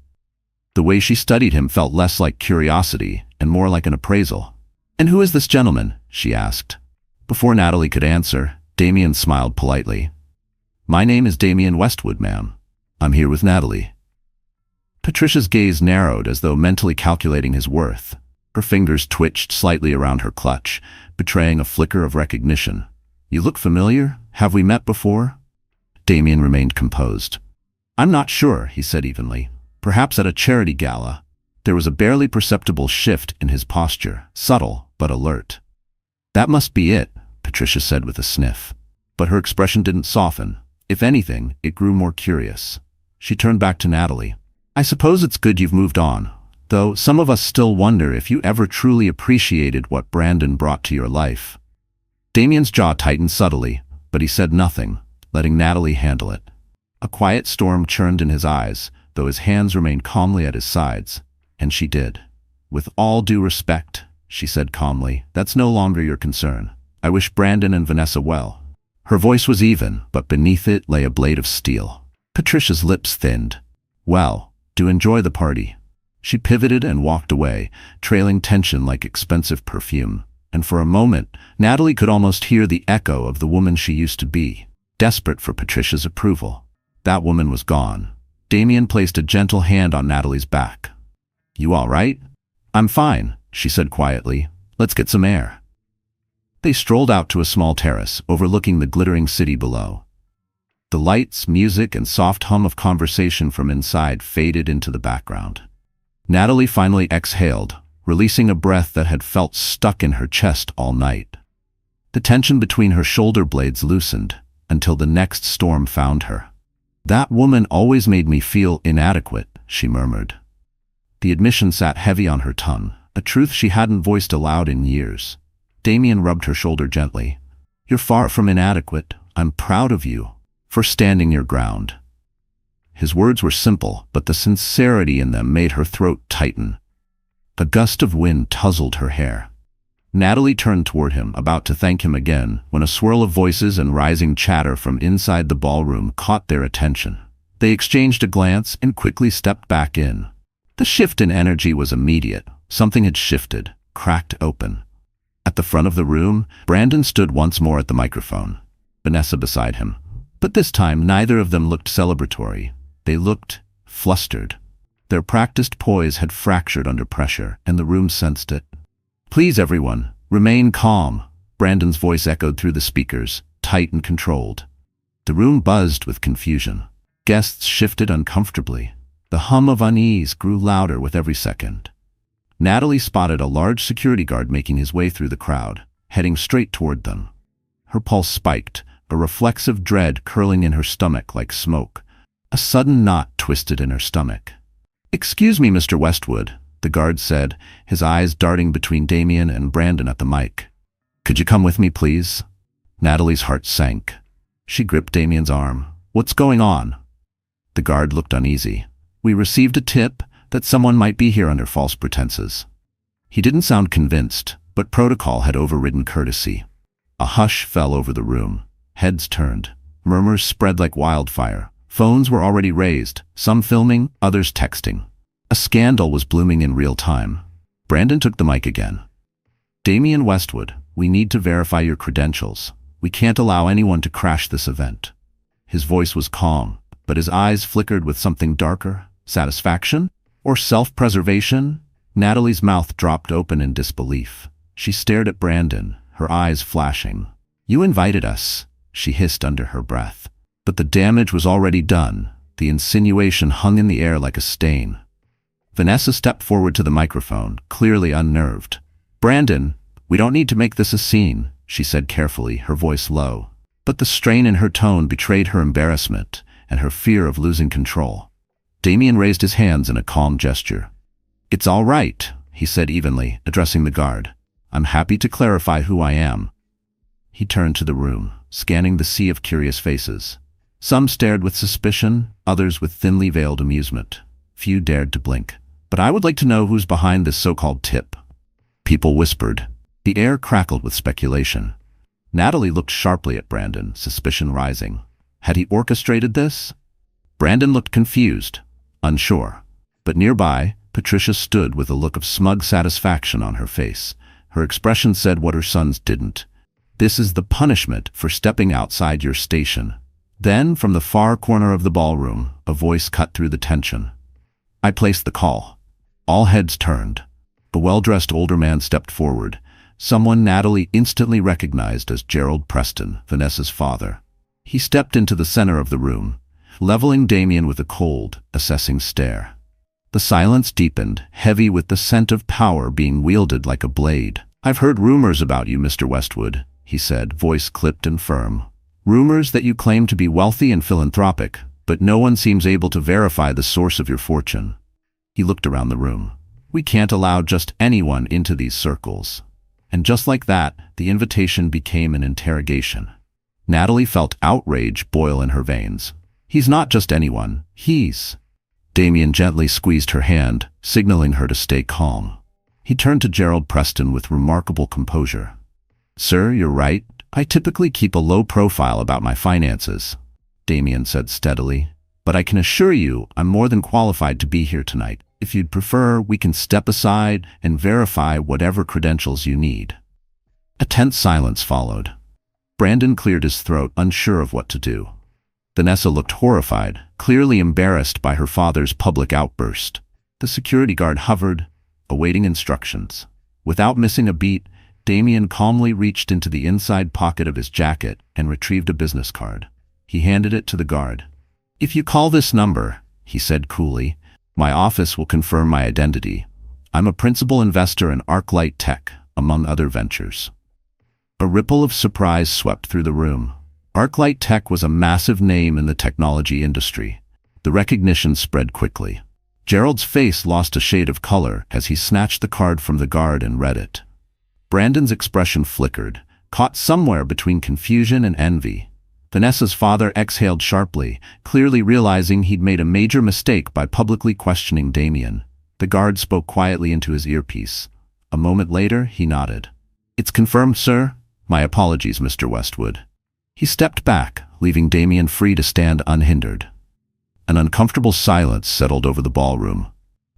The way she studied him felt less like curiosity and more like an appraisal. "And who is this gentleman?" she asked. Before Natalie could answer, Damien smiled politely. "My name is Damien Westwood, ma'am. I'm here with Natalie." Patricia's gaze narrowed as though mentally calculating his worth. Her fingers twitched slightly around her clutch, betraying a flicker of recognition. "You look familiar. Have we met before?" Damien remained composed. "I'm not sure," he said evenly. "Perhaps at a charity gala." There was a barely perceptible shift in his posture, subtle but alert. "That must be it," Patricia said with a sniff. But her expression didn't soften. If anything, it grew more curious. She turned back to Natalie. "I suppose it's good you've moved on, though some of us still wonder if you ever truly appreciated what Brandon brought to your life." Damien's jaw tightened subtly, but he said nothing, letting Natalie handle it. A quiet storm churned in his eyes, though his hands remained calmly at his sides, and she did. "With all due respect," she said calmly, "that's no longer your concern. I wish Brandon and Vanessa well." Her voice was even, but beneath it lay a blade of steel. Patricia's lips thinned. "Well, do enjoy the party." She pivoted and walked away, trailing tension like expensive perfume. And for a moment, Natalie could almost hear the echo of the woman she used to be, desperate for Patricia's approval. That woman was gone. Damien placed a gentle hand on Natalie's back. "You all right?" "I'm fine," she said quietly. "Let's get some air." They strolled out to a small terrace overlooking the glittering city below. The lights, music, and soft hum of conversation from inside faded into the background. Natalie finally exhaled, releasing a breath that had felt stuck in her chest all night. The tension between her shoulder blades loosened until the next storm found her. "That woman always made me feel inadequate," she murmured. The admission sat heavy on her tongue, a truth she hadn't voiced aloud in years. Damien rubbed her shoulder gently. "You're far from inadequate. I'm proud of you. for standing your ground." His words were simple, but the sincerity in them made her throat tighten. A gust of wind tousled her hair. Natalie turned toward him, about to thank him again, when a swirl of voices and rising chatter from inside the ballroom caught their attention. They exchanged a glance and quickly stepped back in. The shift in energy was immediate. Something had shifted, cracked open. At the front of the room, Brandon stood once more at the microphone, Vanessa beside him. But this time, neither of them looked celebratory. They looked flustered. Their practiced poise had fractured under pressure, and the room sensed it. "Please, everyone, remain calm," Brandon's voice echoed through the speakers, tight and controlled. The room buzzed with confusion. Guests shifted uncomfortably. The hum of unease grew louder with every second. Natalie spotted a large security guard making his way through the crowd, heading straight toward them. Her pulse spiked, a reflexive dread curling in her stomach like smoke. A sudden knot twisted in her stomach. "Excuse me, Mr. Westwood," the guard said, his eyes darting between Damien and Brandon at the mic. "Could you come with me, please?" Natalie's heart sank. She gripped Damien's arm. "What's going on?" The guard looked uneasy. "We received a tip that someone might be here under false pretenses." He didn't sound convinced, but protocol had overridden courtesy. A hush fell over the room. Heads turned. Murmurs spread like wildfire. Phones were already raised, some filming, others texting. A scandal was blooming in real time. Brandon took the mic again. "Damien Westwood, we need to verify your credentials. We can't allow anyone to crash this event." His voice was calm, but his eyes flickered with something darker. Satisfaction? Or self-preservation? Natalie's mouth dropped open in disbelief. She stared at Brandon, her eyes flashing. "You invited us," she hissed under her breath. But the damage was already done. The insinuation hung in the air like a stain. Vanessa stepped forward to the microphone, clearly unnerved. "Brandon, we don't need to make this a scene," she said carefully, her voice low. But the strain in her tone betrayed her embarrassment and her fear of losing control. Damien raised his hands in a calm gesture. "It's all right," he said evenly, addressing the guard. "I'm happy to clarify who I am." He turned to the room, scanning the sea of curious faces. Some stared with suspicion, others with thinly veiled amusement. Few dared to blink. "But I would like to know who's behind this so-called tip." People whispered. The air crackled with speculation. Natalie looked sharply at Brandon, suspicion rising. Had he orchestrated this? Brandon looked confused, unsure. But nearby, Patricia stood with a look of smug satisfaction on her face. Her expression said what her sons didn't. "This is the punishment for stepping outside your station." Then, from the far corner of the ballroom, a voice cut through the tension. "I placed the call." All heads turned. A well-dressed older man stepped forward, someone Natalie instantly recognized as Gerald Preston, Vanessa's father. He stepped into the center of the room, leveling Damien with a cold, assessing stare. The silence deepened, heavy with the scent of power being wielded like a blade. "I've heard rumors about you, Mr. Westwood," he said, voice clipped and firm. "Rumors that you claim to be wealthy and philanthropic, but no one seems able to verify the source of your fortune." He looked around the room. "We can't allow just anyone into these circles." And just like that, the invitation became an interrogation. Natalie felt outrage boil in her veins. "He's not just anyone, he's—" Damien gently squeezed her hand, signaling her to stay calm. He turned to Gerald Preston with remarkable composure. "Sir, you're right. I typically keep a low profile about my finances," Damien said steadily. "But I can assure you I'm more than qualified to be here tonight. If you'd prefer, we can step aside and verify whatever credentials you need." A tense silence followed. Brandon cleared his throat, unsure of what to do. Vanessa looked horrified, clearly embarrassed by her father's public outburst. The security guard hovered, awaiting instructions. Without missing a beat, Damien calmly reached into the inside pocket of his jacket and retrieved a business card. He handed it to the guard. "If you call this number," he said coolly, "my office will confirm my identity. I'm a principal investor in ArcLight Tech, among other ventures." A ripple of surprise swept through the room. ArcLight Tech was a massive name in the technology industry. The recognition spread quickly. Gerald's face lost a shade of color as he snatched the card from the guard and read it. Brandon's expression flickered, caught somewhere between confusion and envy. Vanessa's father exhaled sharply, clearly realizing he'd made a major mistake by publicly questioning Damien. The guard spoke quietly into his earpiece. A moment later, he nodded. "It's confirmed, sir. My apologies, Mr. Westwood." He stepped back, leaving Damien free to stand unhindered. An uncomfortable silence settled over the ballroom.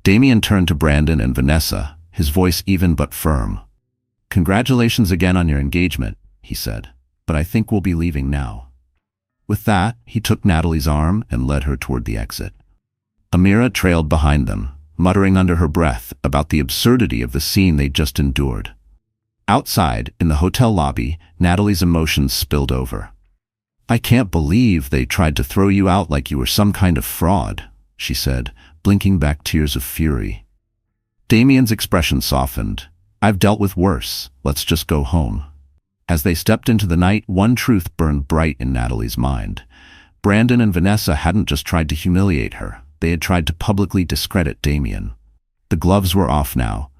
Damien turned to Brandon and Vanessa, his voice even but firm. "Congratulations again on your engagement," he said, "but I think we'll be leaving now." With that, he took Natalie's arm and led her toward the exit. Amira trailed behind them, muttering under her breath about the absurdity of the scene they'd just endured. Outside, in the hotel lobby, Natalie's emotions spilled over. "I can't believe they tried to throw you out like you were some kind of fraud," she said, blinking back tears of fury. Damien's expression softened. "I've dealt with worse. Let's just go home." As they stepped into the night, one truth burned bright in Natalie's mind. Brandon and Vanessa hadn't just tried to humiliate her. They had tried to publicly discredit Damien. The gloves were off now,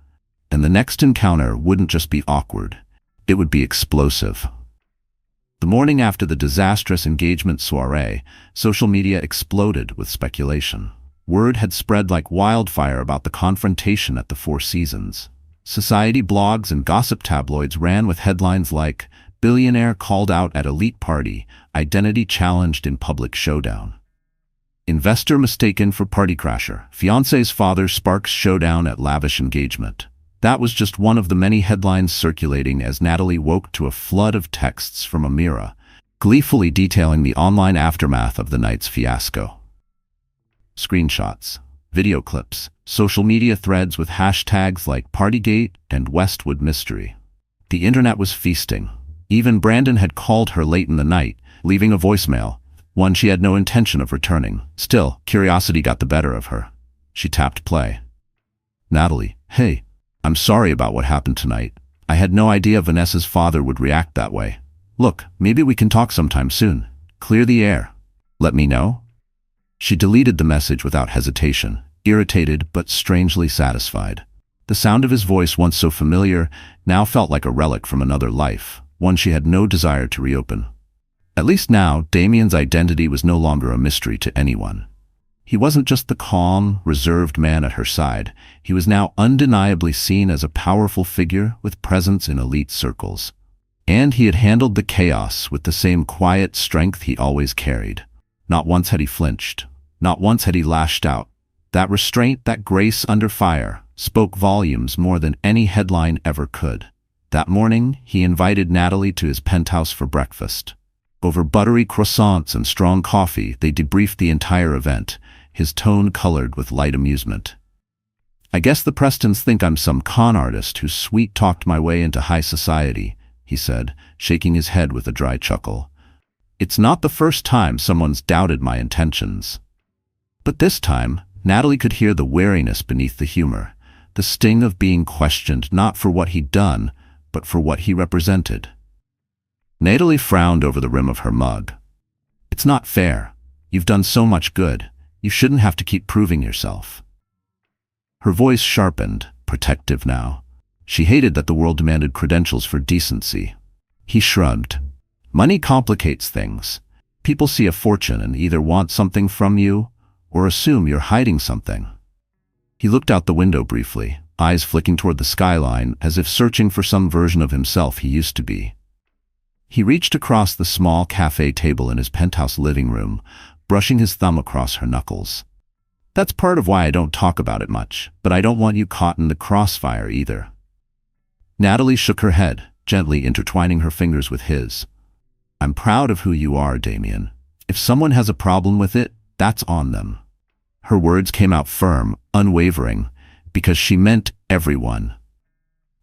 and the next encounter wouldn't just be awkward. It would be explosive. The morning after the disastrous engagement soiree, social media exploded with speculation. Word had spread like wildfire about the confrontation at the Four Seasons. Society blogs and gossip tabloids ran with headlines like, "Billionaire called out at elite party, identity challenged in public showdown." "Investor mistaken for party crasher, fiancé's father sparks showdown at lavish engagement." That was just one of the many headlines circulating as Natalie woke to a flood of texts from Amira, gleefully detailing the online aftermath of the night's fiasco. Screenshots, video clips, social media threads with hashtags like Partygate and Westwood Mystery. The internet was feasting. Even Brandon had called her late in the night, leaving a voicemail, one she had no intention of returning. Still, curiosity got the better of her. She tapped play. "Natalie, hey, I'm sorry about what happened tonight. I had no idea Vanessa's father would react that way. Look, maybe we can talk sometime soon. Clear the air. Let me know." She deleted the message without hesitation, irritated but strangely satisfied. The sound of his voice, once so familiar, now felt like a relic from another life, one she had no desire to reopen. At least now, Damien's identity was no longer a mystery to anyone. He wasn't just the calm, reserved man at her side. He was now undeniably seen as a powerful figure with presence in elite circles. And he had handled the chaos with the same quiet strength he always carried. Not once had he flinched. Not once had he lashed out. That restraint, that grace under fire, spoke volumes more than any headline ever could. That morning, he invited Natalie to his penthouse for breakfast. Over buttery croissants and strong coffee, they debriefed the entire event, his tone colored with light amusement. "I guess the Prestons think I'm some con artist who sweet-talked my way into high society," he said, shaking his head with a dry chuckle. "It's not the first time someone's doubted my intentions." But this time, Natalie could hear the wariness beneath the humor, the sting of being questioned not for what he'd done, but for what he represented. Natalie frowned over the rim of her mug. "It's not fair. You've done so much good. You shouldn't have to keep proving yourself." Her voice sharpened, protective now. She hated that the world demanded credentials for decency. He shrugged. "Money complicates things. People see a fortune and either want something from you or assume you're hiding something." He looked out the window briefly, eyes flicking toward the skyline as if searching for some version of himself he used to be. He reached across the small cafe table in his penthouse living room, brushing his thumb across her knuckles. "That's part of why I don't talk about it much, but I don't want you caught in the crossfire either." Natalie shook her head, gently intertwining her fingers with his. "I'm proud of who you are, Damien. If someone has a problem with it, that's on them." Her words came out firm, unwavering, because she meant everyone.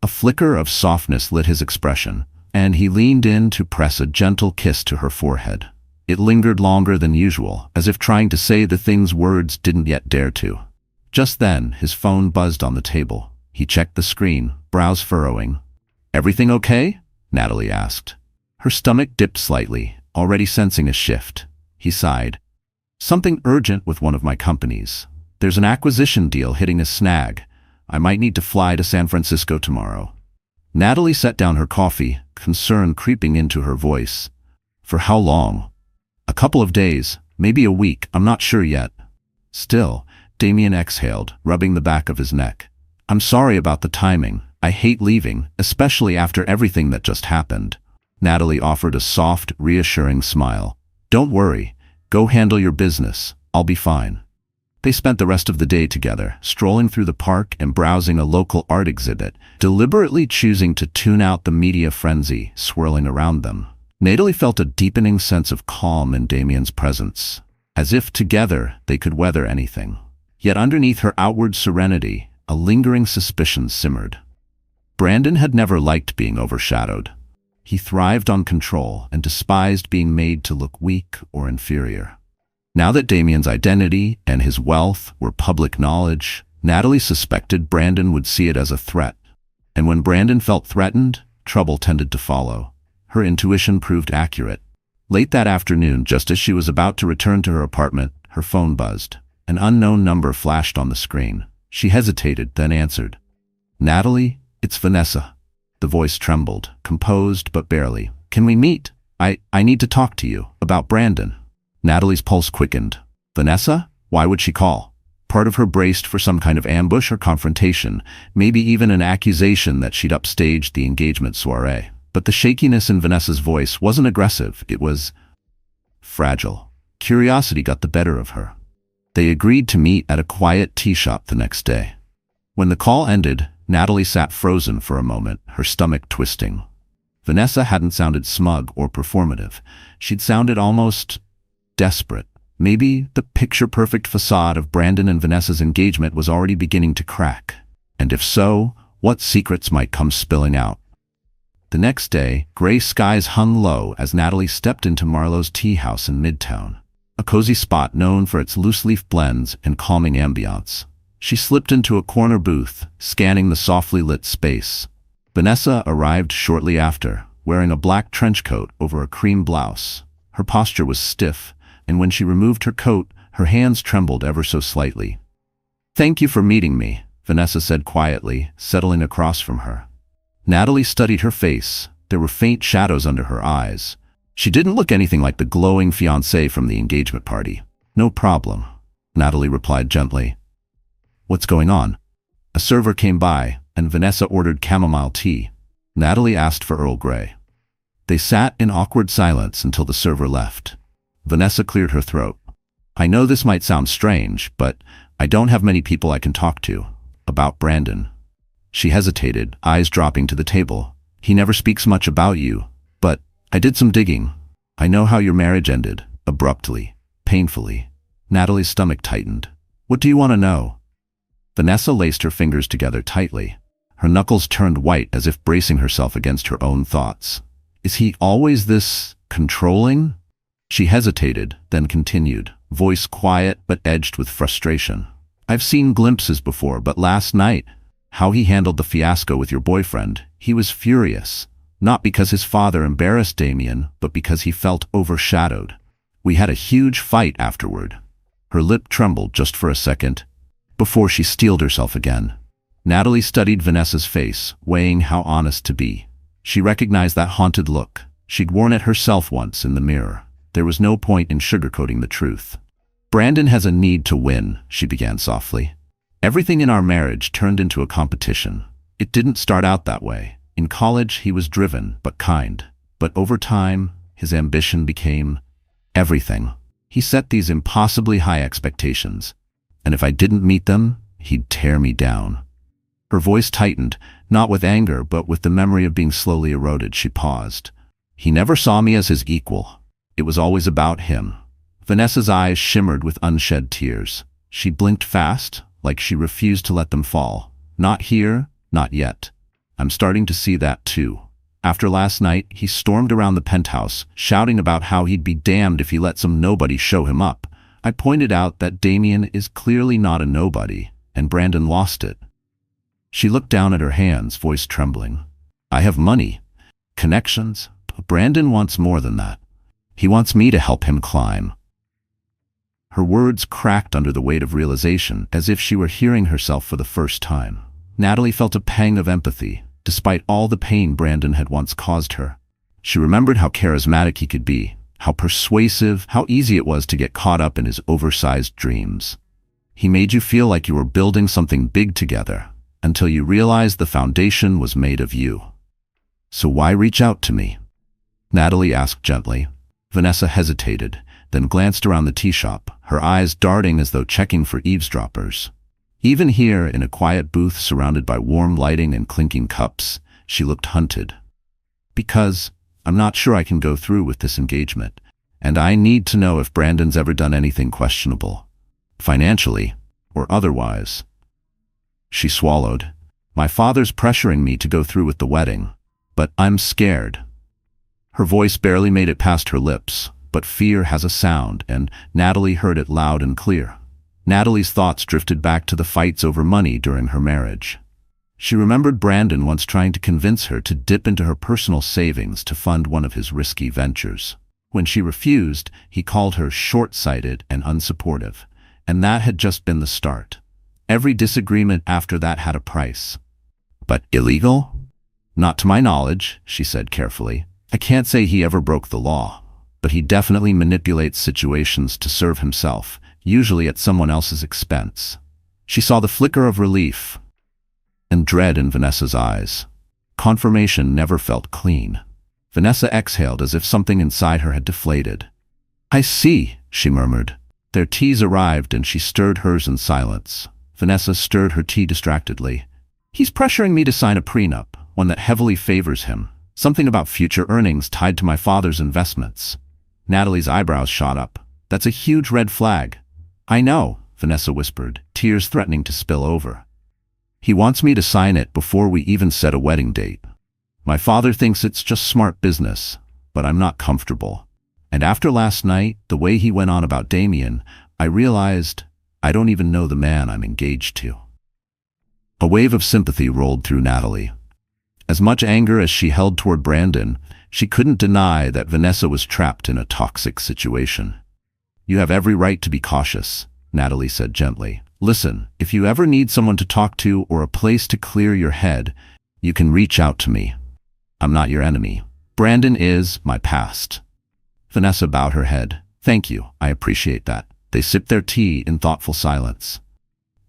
A flicker of softness lit his expression, and he leaned in to press a gentle kiss to her forehead. It lingered longer than usual, as if trying to say the things words didn't yet dare to. Just then, his phone buzzed on the table. He checked the screen, brows furrowing. "Everything okay?" Natalie asked. Her stomach dipped slightly, already sensing a shift. He sighed. "Something urgent with one of my companies. There's an acquisition deal hitting a snag. I might need to fly to San Francisco tomorrow." Natalie set down her coffee, concern creeping into her voice. "For how long?" A couple of days, maybe a week, I'm not sure yet. Still, Damien exhaled, rubbing the back of his neck. I'm sorry about the timing. I hate leaving, especially after everything that just happened. Natalie offered a soft, reassuring smile. Don't worry. Go handle your business. I'll be fine. They spent the rest of the day together, strolling through the park and browsing a local art exhibit, deliberately choosing to tune out the media frenzy swirling around them. Natalie felt a deepening sense of calm in Damien's presence, as if together they could weather anything. Yet underneath her outward serenity, a lingering suspicion simmered. Brandon had never liked being overshadowed. He thrived on control and despised being made to look weak or inferior. Now that Damien's identity and his wealth were public knowledge, Natalie suspected Brandon would see it as a threat. And when Brandon felt threatened, trouble tended to follow. Her intuition proved accurate. Late that afternoon, just as she was about to return to her apartment, her phone buzzed. An unknown number flashed on the screen. She hesitated, then answered. Natalie, it's Vanessa. The voice trembled, composed but barely. Can we meet? I need to talk to you about Brandon. Natalie's pulse quickened. Vanessa? Why would she call? Part of her braced for some kind of ambush or confrontation, maybe even an accusation that she'd upstaged the engagement soiree. But the shakiness in Vanessa's voice wasn't aggressive, it was fragile. Curiosity got the better of her. They agreed to meet at a quiet tea shop the next day. When the call ended, Natalie sat frozen for a moment, her stomach twisting. Vanessa hadn't sounded smug or performative. She'd sounded almost desperate. Maybe the picture-perfect facade of Brandon and Vanessa's engagement was already beginning to crack. And if so, what secrets might come spilling out? The next day, gray skies hung low as Natalie stepped into Marlowe's tea house in Midtown, a cozy spot known for its loose-leaf blends and calming ambiance. She slipped into a corner booth, scanning the softly lit space. Vanessa arrived shortly after, wearing a black trench coat over a cream blouse. Her posture was stiff, and when she removed her coat, her hands trembled ever so slightly. Thank you for meeting me, Vanessa said quietly, settling across from her. Natalie studied her face. There were faint shadows under her eyes. She didn't look anything like the glowing fiancée from the engagement party. No problem, Natalie replied gently. What's going on? A server came by, and Vanessa ordered chamomile tea. Natalie asked for Earl Grey. They sat in awkward silence until the server left. Vanessa cleared her throat. I know this might sound strange, but I don't have many people I can talk to about Brandon. She hesitated, eyes dropping to the table. He never speaks much about you, but I did some digging. I know how your marriage ended, abruptly, painfully. Natalie's stomach tightened. What do you want to know? Vanessa laced her fingers together tightly. Her knuckles turned white as if bracing herself against her own thoughts. Is he always this controlling? She hesitated, then continued, voice quiet but edged with frustration. I've seen glimpses before, but last night, how he handled the fiasco with your boyfriend, he was furious. Not because his father embarrassed Damien, but because he felt overshadowed. We had a huge fight afterward. Her lip trembled just for a second, before she steeled herself again. Natalie studied Vanessa's face, weighing how honest to be. She recognized that haunted look. She'd worn it herself once in the mirror. There was no point in sugarcoating the truth. Brandon has a need to win, she began softly. Everything in our marriage turned into a competition. It didn't start out that way. In college, he was driven, but kind. But over time, his ambition became everything. He set these impossibly high expectations. And if I didn't meet them, he'd tear me down. Her voice tightened, not with anger, but with the memory of being slowly eroded. She paused. He never saw me as his equal. It was always about him. Vanessa's eyes shimmered with unshed tears. She blinked fast, like she refused to let them fall. Not here, not yet. I'm starting to see that too. After last night, he stormed around the penthouse, shouting about how he'd be damned if he let some nobody show him up. I pointed out that Damien is clearly not a nobody, and Brandon lost it. She looked down at her hands, voice trembling. I have money, connections, but Brandon wants more than that. He wants me to help him climb. Her words cracked under the weight of realization, as if she were hearing herself for the first time. Natalie felt a pang of empathy, despite all the pain Brandon had once caused her. She remembered how charismatic he could be, how persuasive, how easy it was to get caught up in his oversized dreams. He made you feel like you were building something big together, until you realized the foundation was made of you. So why reach out to me? Natalie asked gently. Vanessa hesitated, then glanced around the tea shop, her eyes darting as though checking for eavesdroppers. Even here, in a quiet booth surrounded by warm lighting and clinking cups, she looked hunted. Because I'm not sure I can go through with this engagement, and I need to know if Brandon's ever done anything questionable, financially or otherwise. She swallowed. My father's pressuring me to go through with the wedding, but I'm scared. Her voice barely made it past her lips, but fear has a sound, and Natalie heard it loud and clear. Natalie's thoughts drifted back to the fights over money during her marriage. She remembered Brandon once trying to convince her to dip into her personal savings to fund one of his risky ventures. When she refused, he called her short-sighted and unsupportive, and that had just been the start. Every disagreement after that had a price. But illegal? Not to my knowledge, she said carefully. I can't say he ever broke the law, but he definitely manipulates situations to serve himself, usually at someone else's expense. She saw the flicker of relief and dread in Vanessa's eyes. Confirmation never felt clean. Vanessa exhaled as if something inside her had deflated. I see, she murmured. Their teas arrived and she stirred hers in silence. Vanessa stirred her tea distractedly. He's pressuring me to sign a prenup, one that heavily favors him. Something about future earnings tied to my father's investments. Natalie's eyebrows shot up. That's a huge red flag. I know, Vanessa whispered, tears threatening to spill over. He wants me to sign it before we even set a wedding date. My father thinks it's just smart business, but I'm not comfortable. And after last night, the way he went on about Damien, I realized I don't even know the man I'm engaged to. A wave of sympathy rolled through Natalie. As much anger as she held toward Brandon, she couldn't deny that Vanessa was trapped in a toxic situation. You have every right to be cautious, Natalie said gently. Listen, if you ever need someone to talk to or a place to clear your head, you can reach out to me. I'm not your enemy. Brandon is my past. Vanessa bowed her head. Thank you, I appreciate that. They sipped their tea in thoughtful silence.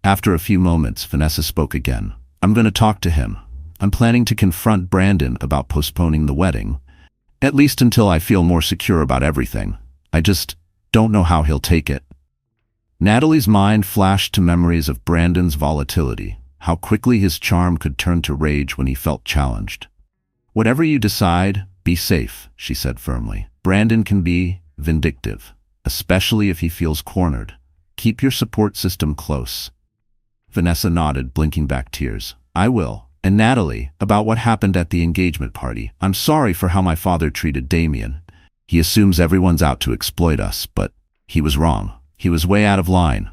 After a few moments, Vanessa spoke again. I'm going to talk to him. I'm planning to confront Brandon about postponing the wedding, at least until I feel more secure about everything. I just don't know how he'll take it. Natalie's mind flashed to memories of Brandon's volatility, how quickly his charm could turn to rage when he felt challenged. Whatever you decide, be safe, she said firmly. Brandon can be vindictive, especially if he feels cornered. Keep your support system close. Vanessa nodded, blinking back tears. I will. And Natalie, about what happened at the engagement party. I'm sorry for how my father treated Damien. He assumes everyone's out to exploit us, but he was wrong. He was way out of line.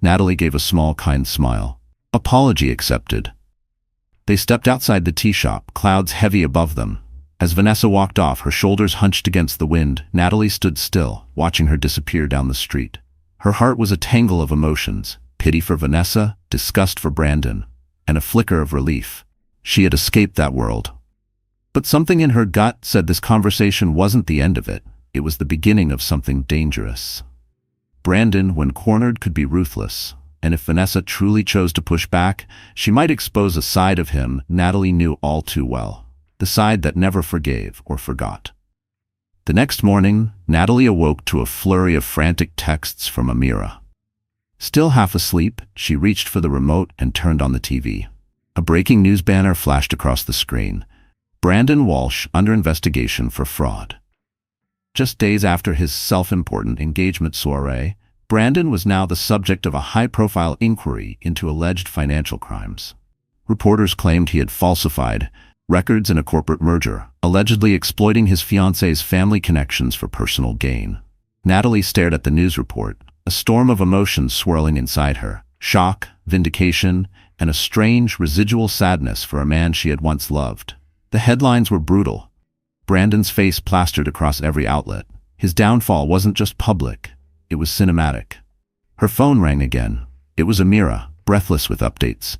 Natalie gave a small, kind smile. Apology accepted. They stepped outside the tea shop, clouds heavy above them. As Vanessa walked off, her shoulders hunched against the wind, Natalie stood still, watching her disappear down the street. Her heart was a tangle of emotions, pity for Vanessa, disgust for Brandon, and a flicker of relief. She had escaped that world. But something in her gut said this conversation wasn't the end of it. It was the beginning of something dangerous. Brandon, when cornered, could be ruthless, and if Vanessa truly chose to push back, she might expose a side of him Natalie knew all too well, the side that never forgave or forgot. The next morning, Natalie awoke to a flurry of frantic texts from Amira. Still half asleep, she reached for the remote and turned on the TV. A breaking news banner flashed across the screen. Brandon Walsh under investigation for fraud. Just days after his self-important engagement soiree, Brandon was now the subject of a high-profile inquiry into alleged financial crimes. Reporters claimed he had falsified records in a corporate merger, allegedly exploiting his fiancée's family connections for personal gain. Natalie stared at the news report, a storm of emotions swirling inside her. Shock, vindication, and a strange, residual sadness for a man she had once loved. The headlines were brutal. Brandon's face plastered across every outlet. His downfall wasn't just public, it was cinematic. Her phone rang again. It was Amira, breathless with updates.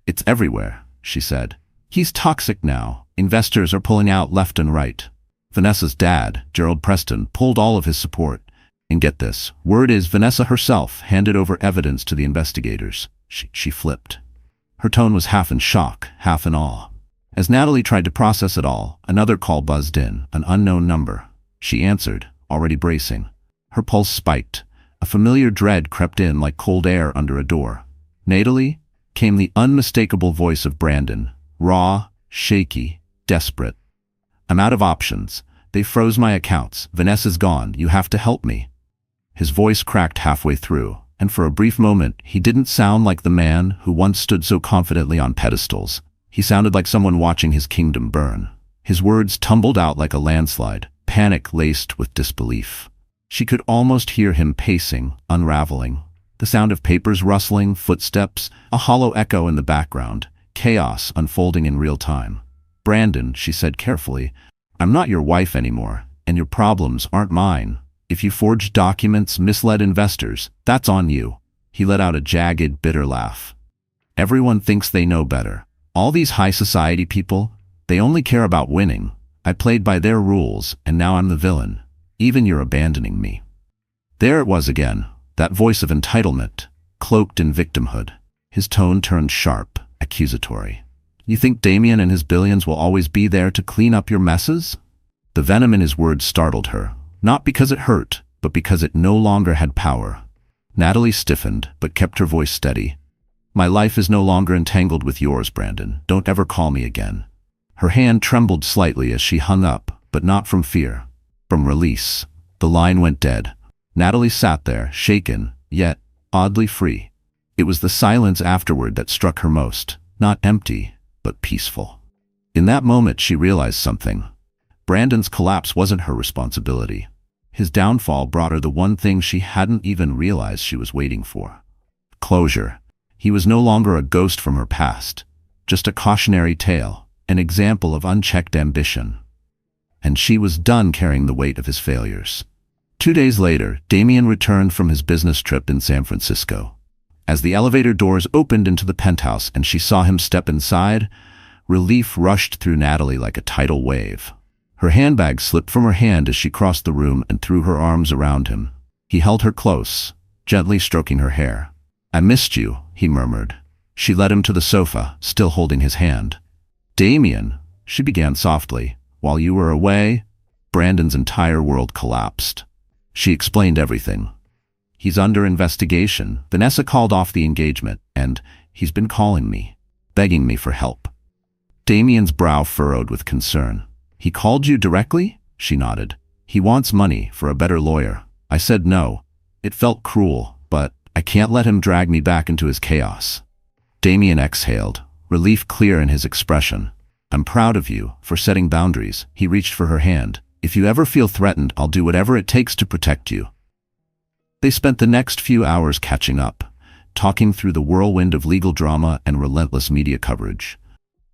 It's everywhere, she said. He's toxic now. Investors are pulling out left and right. Vanessa's dad, Gerald Preston, pulled all of his support. And get this, word is Vanessa herself handed over evidence to the investigators. She flipped. Her tone was half in shock, half in awe. As Natalie tried to process it all, another call buzzed in, an unknown number. She answered, already bracing. Her pulse spiked. A familiar dread crept in like cold air under a door. "Natalie?" came the unmistakable voice of Brandon, raw, shaky, desperate. "I'm out of options. They froze my accounts. Vanessa's gone. You have to help me." His voice cracked halfway through, and for a brief moment he didn't sound like the man who once stood so confidently on pedestals. He sounded like someone watching his kingdom burn. His words tumbled out like a landslide, panic laced with disbelief. She could almost hear him pacing, unraveling. The sound of papers rustling, footsteps, a hollow echo in the background, chaos unfolding in real time. "Brandon," she said carefully, "I'm not your wife anymore, and your problems aren't mine. If you forged documents, misled investors, that's on you." He let out a jagged, bitter laugh. "Everyone thinks they know better. All these high society people, they only care about winning. I played by their rules, and now I'm the villain. Even you're abandoning me." There it was again, that voice of entitlement, cloaked in victimhood. His tone turned sharp, accusatory. "You think Damien and his billions will always be there to clean up your messes?" The venom in his words startled her, not because it hurt, but because it no longer had power. Natalie stiffened, but kept her voice steady. "My life is no longer entangled with yours, Brandon. Don't ever call me again." Her hand trembled slightly as she hung up, but not from fear. From release. The line went dead. Natalie sat there, shaken, yet oddly free. It was the silence afterward that struck her most, not empty, but peaceful. In that moment she realized something. Brandon's collapse wasn't her responsibility. His downfall brought her the one thing she hadn't even realized she was waiting for. Closure. He was no longer a ghost from her past, just a cautionary tale, an example of unchecked ambition. And she was done carrying the weight of his failures. 2 days later, Damien returned from his business trip in San Francisco. As the elevator doors opened into the penthouse and she saw him step inside, relief rushed through Natalie like a tidal wave. Her handbag slipped from her hand as she crossed the room and threw her arms around him. He held her close, gently stroking her hair. "I missed you," he murmured. She led him to the sofa, still holding his hand. "Damien," she began softly, "while you were away, Brandon's entire world collapsed." She explained everything. "He's under investigation. Vanessa called off the engagement, and he's been calling me, begging me for help." Damien's brow furrowed with concern. "He called you directly?" She nodded. "He wants money for a better lawyer. I said no. It felt cruel, but I can't let him drag me back into his chaos." Damien exhaled, relief clear in his expression. "I'm proud of you for setting boundaries." He reached for her hand. "If you ever feel threatened, I'll do whatever it takes to protect you." They spent the next few hours catching up, talking through the whirlwind of legal drama and relentless media coverage.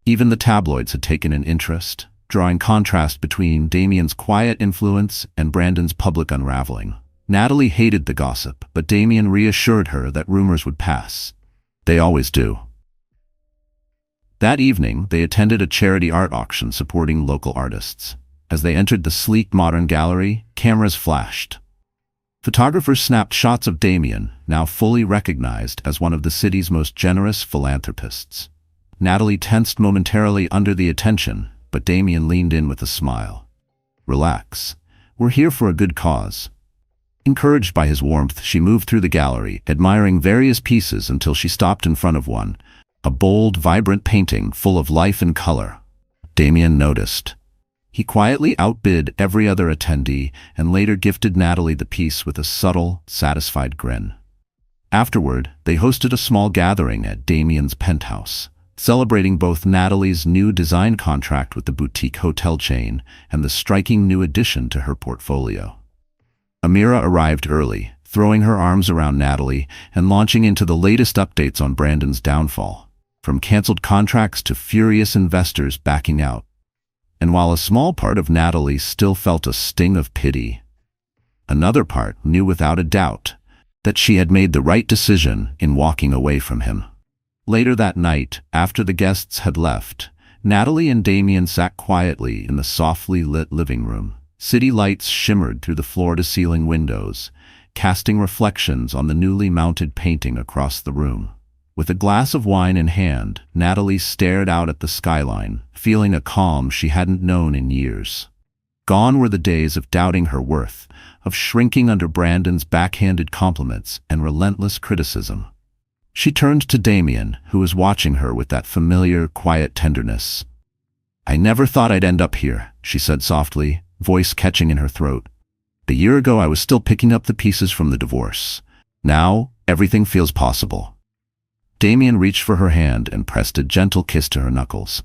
Even the tabloids had taken an interest, drawing contrast between Damien's quiet influence and Brandon's public unraveling. Natalie hated the gossip, but Damien reassured her that rumors would pass. They always do. That evening, they attended a charity art auction supporting local artists. As they entered the sleek modern gallery, cameras flashed. Photographers snapped shots of Damien, now fully recognized as one of the city's most generous philanthropists. Natalie tensed momentarily under the attention, but Damien leaned in with a smile. "Relax. We're here for a good cause." Encouraged by his warmth, she moved through the gallery, admiring various pieces until she stopped in front of one, a bold, vibrant painting full of life and color. Damien noticed. He quietly outbid every other attendee and later gifted Natalie the piece with a subtle, satisfied grin. Afterward, they hosted a small gathering at Damien's penthouse, celebrating both Natalie's new design contract with the boutique hotel chain and the striking new addition to her portfolio. Amira arrived early, throwing her arms around Natalie and launching into the latest updates on Brandon's downfall, from canceled contracts to furious investors backing out. And while a small part of Natalie still felt a sting of pity, another part knew without a doubt that she had made the right decision in walking away from him. Later that night, after the guests had left, Natalie and Damien sat quietly in the softly lit living room. City lights shimmered through the floor-to-ceiling windows, casting reflections on the newly mounted painting across the room. With a glass of wine in hand, Natalie stared out at the skyline, feeling a calm she hadn't known in years. Gone were the days of doubting her worth, of shrinking under Brandon's backhanded compliments and relentless criticism. She turned to Damien, who was watching her with that familiar, quiet tenderness. "I never thought I'd end up here," she said softly, voice catching in her throat. "A year ago I was still picking up the pieces from the divorce. Now, everything feels possible." Damien reached for her hand and pressed a gentle kiss to her knuckles.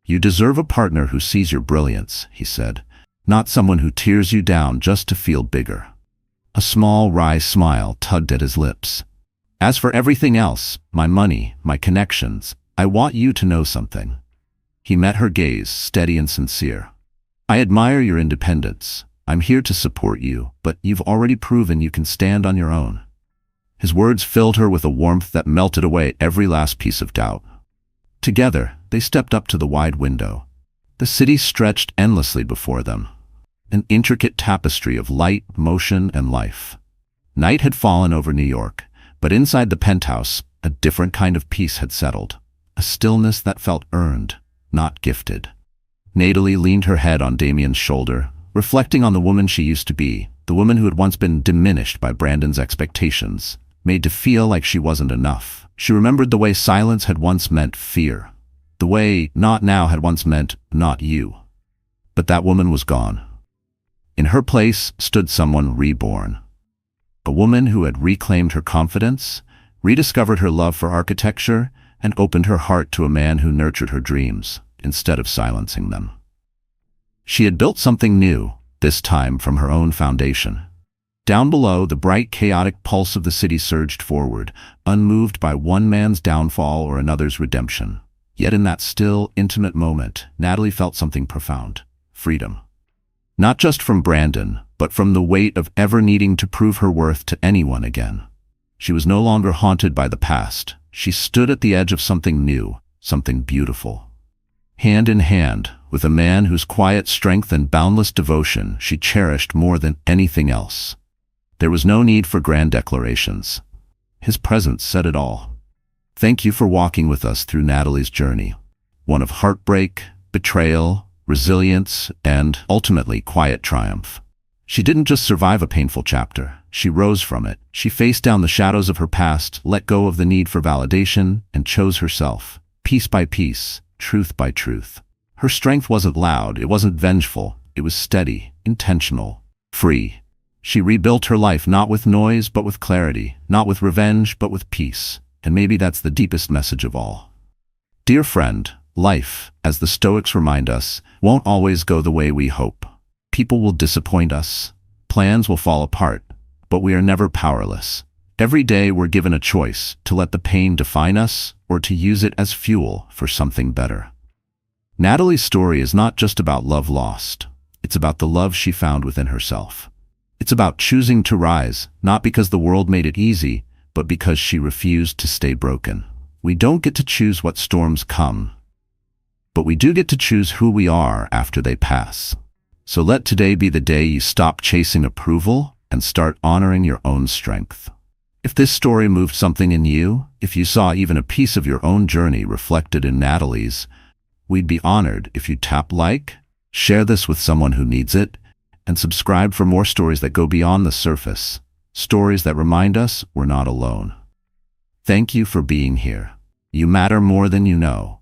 "You deserve a partner who sees your brilliance," he said, "not someone who tears you down just to feel bigger." A small, wry smile tugged at his lips. "As for everything else, my money, my connections, I want you to know something." He met her gaze, steady and sincere. "I admire your independence. I'm here to support you, but you've already proven you can stand on your own." His words filled her with a warmth that melted away every last piece of doubt. Together, they stepped up to the wide window. The city stretched endlessly before them, an intricate tapestry of light, motion, and life. Night had fallen over New York, but inside the penthouse, a different kind of peace had settled, a stillness that felt earned, not gifted. Natalie leaned her head on Damien's shoulder, reflecting on the woman she used to be, the woman who had once been diminished by Brandon's expectations, made to feel like she wasn't enough. She remembered the way silence had once meant fear, the way not now had once meant not you. But that woman was gone. In her place stood someone reborn. A woman who had reclaimed her confidence, rediscovered her love for architecture, and opened her heart to a man who nurtured her dreams, instead of silencing them. She had built something new, this time from her own foundation. Down below, the bright, chaotic pulse of the city surged forward, unmoved by one man's downfall or another's redemption. Yet in that still, intimate moment, Natalie felt something profound: freedom. Not just from Brandon, but from the weight of ever needing to prove her worth to anyone again. She was no longer haunted by the past. She stood at the edge of something new, something beautiful. Hand in hand, with a man whose quiet strength and boundless devotion she cherished more than anything else. There was no need for grand declarations. His presence said it all. Thank you for walking with us through Natalie's journey, one of heartbreak, betrayal, resilience, and, ultimately, quiet triumph. She didn't just survive a painful chapter. She rose from it. She faced down the shadows of her past, let go of the need for validation, and chose herself, piece by piece, truth by truth. Her strength wasn't loud, it wasn't vengeful, it was steady, intentional, free. She rebuilt her life not with noise but with clarity, not with revenge but with peace. And maybe that's the deepest message of all. Dear friend, life, as the Stoics remind us, won't always go the way we hope. People will disappoint us, plans will fall apart, but we are never powerless. Every day we're given a choice to let the pain define us or to use it as fuel for something better. Natalie's story is not just about love lost. It's about the love she found within herself. It's about choosing to rise, not because the world made it easy, but because she refused to stay broken. We don't get to choose what storms come, but we do get to choose who we are after they pass. So let today be the day you stop chasing approval and start honoring your own strength. If this story moved something in you, if you saw even a piece of your own journey reflected in Natalie's, we'd be honored if you tap like, share this with someone who needs it, and subscribe for more stories that go beyond the surface, stories that remind us we're not alone. Thank you for being here. You matter more than you know.